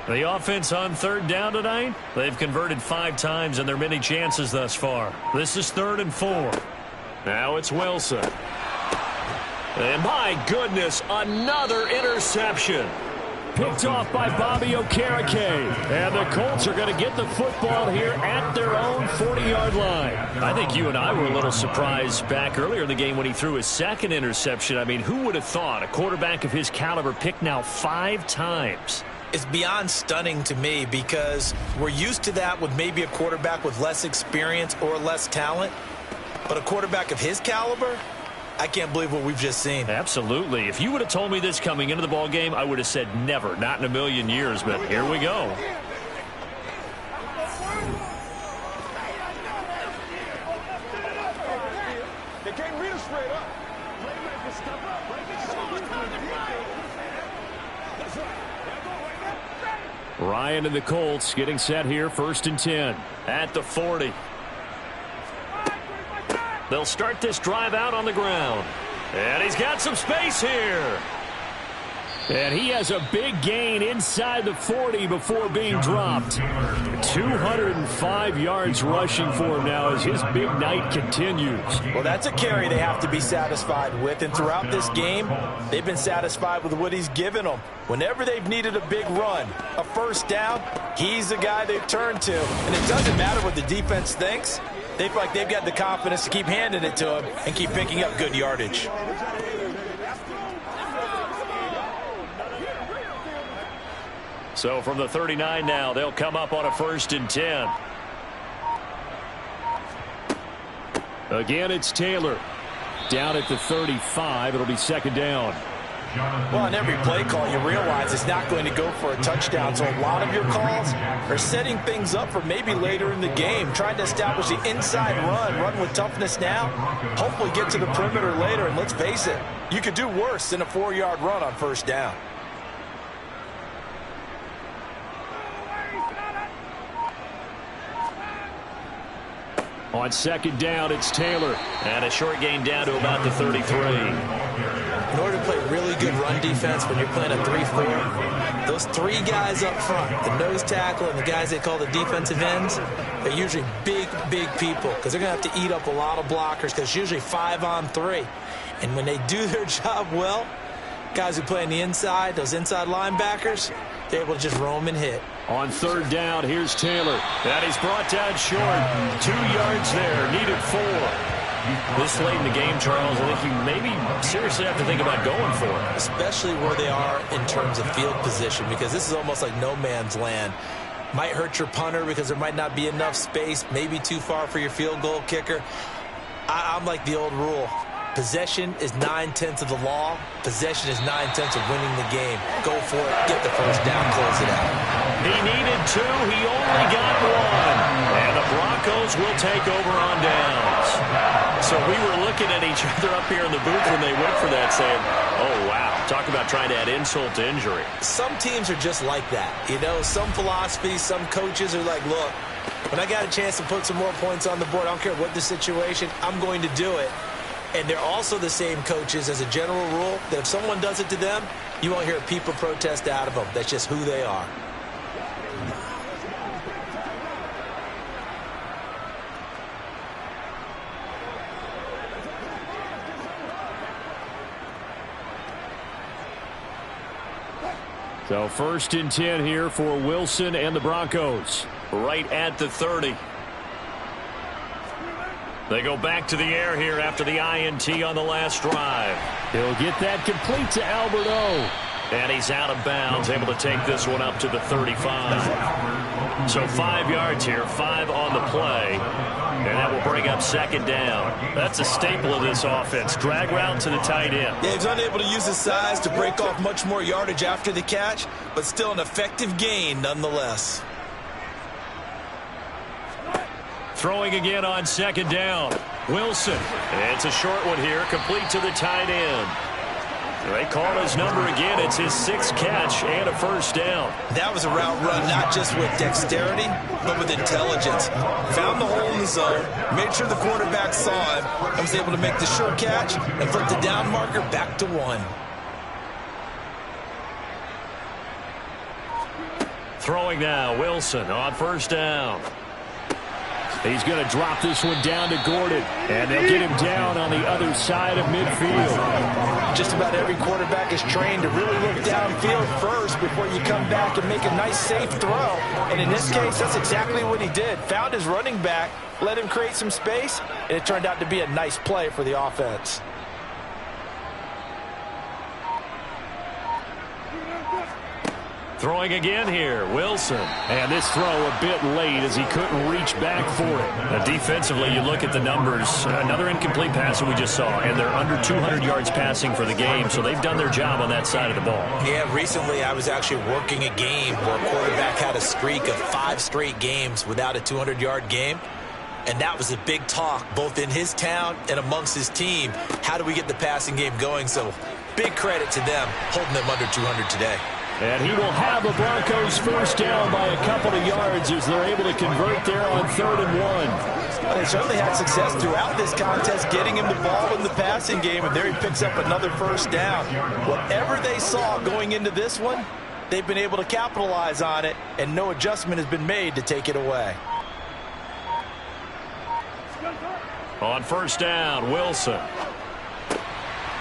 The offense on third down tonight, they've converted 5 times in their many chances thus far. This is 3rd and 4. Now it's Wilson. And my goodness, another interception. Picked off by Bobby Okereke. And the Colts are going to get the football here at their own 40-yard line. I think you and I were a little surprised back earlier in the game when he threw his 2nd interception. I mean, who would have thought a quarterback of his caliber picked now 5 times? It's beyond stunning to me because we're used to that with maybe a quarterback with less experience or less talent. But a quarterback of his caliber, I can't believe what we've just seen. Absolutely. If you would have told me this coming into the ball game, I would have said never, not in a million years. But here we go. They can't read us straight up. Playmakers step up. Ryan and the Colts getting set here, 1st and 10. At the 40. They'll start this drive out on the ground. And he's got some space here. And he has a big gain inside the 40 before being dropped. 205 yards rushing for him now as his big night continues. Well, that's a carry they have to be satisfied with. And throughout this game, they've been satisfied with what he's given them. Whenever they've needed a big run, a first down, he's the guy they've turned to. And it doesn't matter what the defense thinks. They feel like they've got the confidence to keep handing it to him and keep picking up good yardage. So from the 39 now, they'll come up on a 1st and 10. Again, it's Taylor. Down at the 35, it'll be 2nd down. Well, on every play call, you realize it's not going to go for a touchdown. So a lot of your calls are setting things up for maybe later in the game, trying to establish the inside run with toughness now, hopefully get to the perimeter later. And let's face it, you could do worse than a 4-yard run on 1st down. On 2nd down, it's Taylor. And a short gain down to about the 33. In order to play really good run defense when you're playing a 3-4, those 3 guys up front, the nose tackle and the guys they call the defensive ends, they're usually big people because they're going to have to eat up a lot of blockers because it's usually 5-on-3. And when they do their job well, guys who play on the inside, those inside linebackers, they're able to just roam and hit. On 3rd down, here's Taylor. And he's brought down short. 2 yards there, needed 4. This late in the game, Charles, I think you maybe seriously have to think about going for it. Especially where they are in terms of field position, because this is almost like no man's land. Might hurt your punter because there might not be enough space, maybe too far for your field goal kicker. I'm like the old rule. Possession is 9/10 of the law. Possession is 9/10 of winning the game. Go for it. Get the first down. Close it out. He needed 2. He only got 1. And the Broncos will take over on downs. So we were looking at each other up here in the booth when they went for that saying, oh, wow. Talk about trying to add insult to injury. Some teams are just like that. You know, some philosophies, some coaches are like, look, when I got a chance to put some more points on the board, I don't care what the situation, I'm going to do it. And they're also the same coaches as a general rule that if someone does it to them, you won't hear a peep of protest out of them. That's just who they are. So 1st and 10 here for Wilson and the Broncos. Right at the 30. They go back to the air here after the INT on the last drive. He'll get that complete to Albert O. And he's out of bounds, able to take this one up to the 35. So 5 yards here, 5 on the play. And that will bring up 2nd down. That's a staple of this offense. Drag route to the tight end. Yeah, he's unable to use his size to break off much more yardage after the catch, but still an effective gain nonetheless. Throwing again on 2nd down. Wilson. It's a short one here, complete to the tight end. They call his number again. It's his 6th catch and a 1st down. That was a route run not just with dexterity, but with intelligence. Found the hole in the zone, made sure the quarterback saw him, and was able to make the short catch and flip the down marker back to 1. Throwing now, Wilson on 1st down. He's going to drop this one down to Gordon. And they'll get him down on the other side of midfield. Just about every quarterback is trained to really look downfield first before you come back and make a nice, safe throw. And in this case, that's exactly what he did. Found his running back, let him create some space, and it turned out to be a nice play for the offense. Throwing again here, Wilson. And this throw a bit late as he couldn't reach back for it. Defensively, you look at the numbers. Another incomplete pass that we just saw, and they're under 200 yards passing for the game, so they've done their job on that side of the ball. Yeah, recently I was actually working a game where a quarterback had a streak of 5 straight games without a 200-yard game. And that was a big talk, both in his town and amongst his team. How do we get the passing game going? So big credit to them, holding them under 200 today. And he will have a Broncos 1st down by a couple of yards as they're able to convert there on 3rd and 1. Well, they certainly had success throughout this contest getting him the ball in the passing game, and there he picks up another first down. Whatever they saw going into this one, they've been able to capitalize on it, and no adjustment has been made to take it away. On first down, Wilson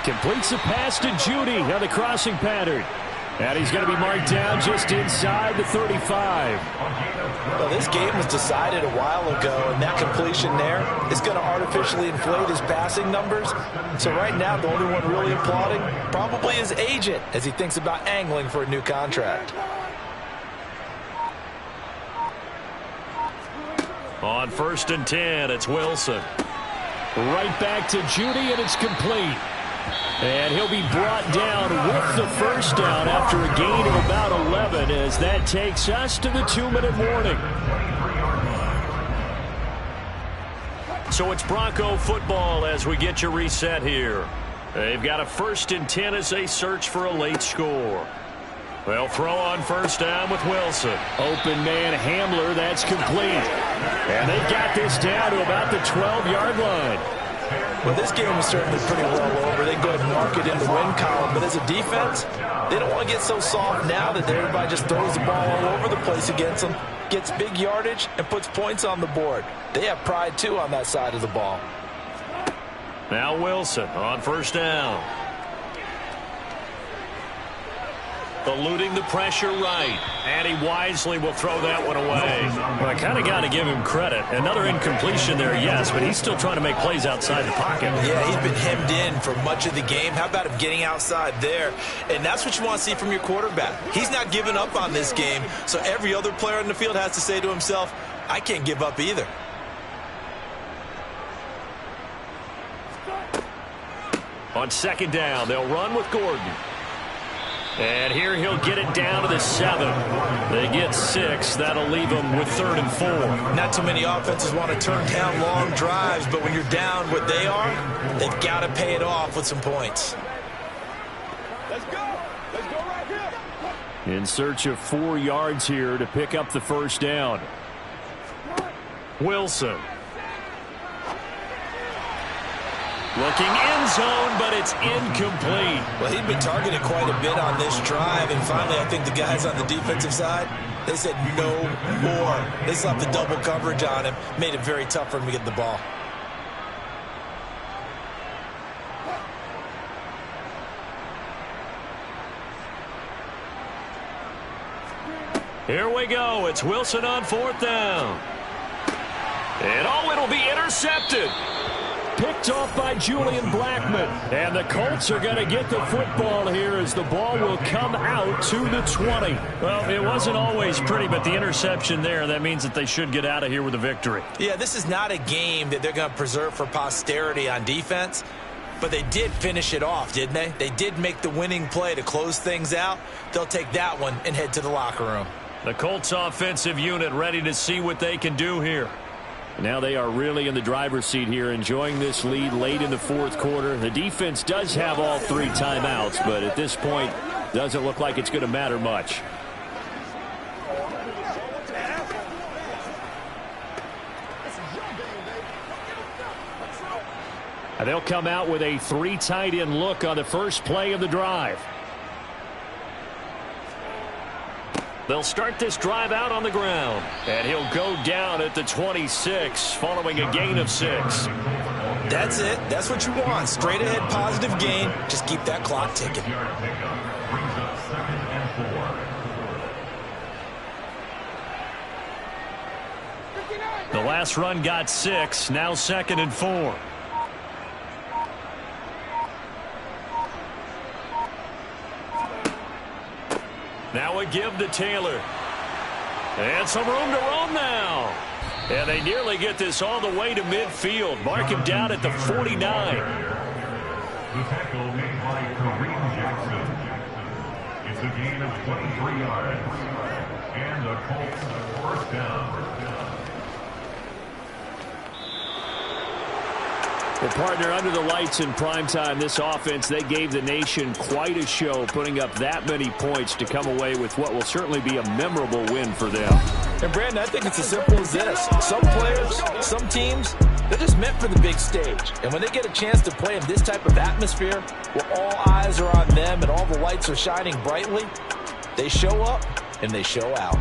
completes the pass to Judy on the crossing pattern. And he's going to be marked down just inside the 35. Well, this game was decided a while ago, and that completion there is going to artificially inflate his passing numbers. So right now, the only one really applauding probably his agent as he thinks about angling for a new contract. On first and 10, it's Wilson. Right back to Judy, and it's complete. And he'll be brought down with the first down after a gain of about 11 as that takes us to the 2-minute warning. So it's Bronco football as we get you reset here. They've got a first and 10 as they search for a late score. They'll throw on first down with Wilson. Open man Hamler, that's complete. And they've got this down to about the 12-yard line. Well, this game is certainly pretty well over. They go ahead and mark it in the win column. But as a defense, they don't want to get so soft now that everybody just throws the ball all over the place against them, gets big yardage, and puts points on the board. They have pride, too, on that side of the ball. Now Wilson on first down. Eluding the pressure right. And he wisely will throw that one away. Well, I kind of got to give him credit. Another incompletion there, yes, but he's still trying to make plays outside the pocket. Yeah, he's been hemmed in for much of the game. How about him getting outside there? And that's what you want to see from your quarterback. He's not giving up on this game, so every other player in the field has to say to himself, I can't give up either. On second down, they'll run with Gordon. And here he'll get it down to the 7. They get 6. That'll leave them with 3rd and 4. Not too many offenses want to turn down long drives, but when you're down what they are, they've got to pay it off with some points. Let's go. Let's go right here. In search of 4 yards here to pick up the first down. Wilson. Looking end zone, but it's incomplete. Well, he'd been targeted quite a bit on this drive, and finally I think the guys on the defensive side, they said no more. They slapped the double coverage on him, made it very tough for him to get the ball. Here we go. It's Wilson on 4th down. And it'll be intercepted. Picked off by Julian Blackman. And the Colts are going to get the football here as the ball will come out to the 20. Well, it wasn't always pretty, but the interception there, that means that they should get out of here with a victory. Yeah, this is not a game that they're going to preserve for posterity on defense, but they did finish it off, didn't they? They did make the winning play to close things out. They'll take that one and head to the locker room. The Colts offensive unit ready to see what they can do here. Now they are really in the driver's seat here, enjoying this lead late in the 4th quarter. The defense does have all 3 timeouts, but at this point, doesn't look like it's going to matter much. And they'll come out with a 3 tight end look on the first play of the drive. They'll start this drive out on the ground. And he'll go down at the 26 following a gain of 6. That's it. That's what you want. Straight ahead positive gain. Just keep that clock ticking. The last run got 6. Now 2nd and 4. Now a give to Taylor. And some room to roam now. And they nearly get this all the way to midfield. Mark him down at the 49. The tackle made by Kareem Jackson. It's a gain of 23 yards. And the Colts first down. Well, partner, under the lights in primetime, this offense, they gave the nation quite a show, putting up that many points to come away with what will certainly be a memorable win for them. And Brandon, I think it's as simple as this. Some players, some teams, they're just meant for the big stage. And when they get a chance to play in this type of atmosphere, where all eyes are on them and all the lights are shining brightly, they show up and they show out.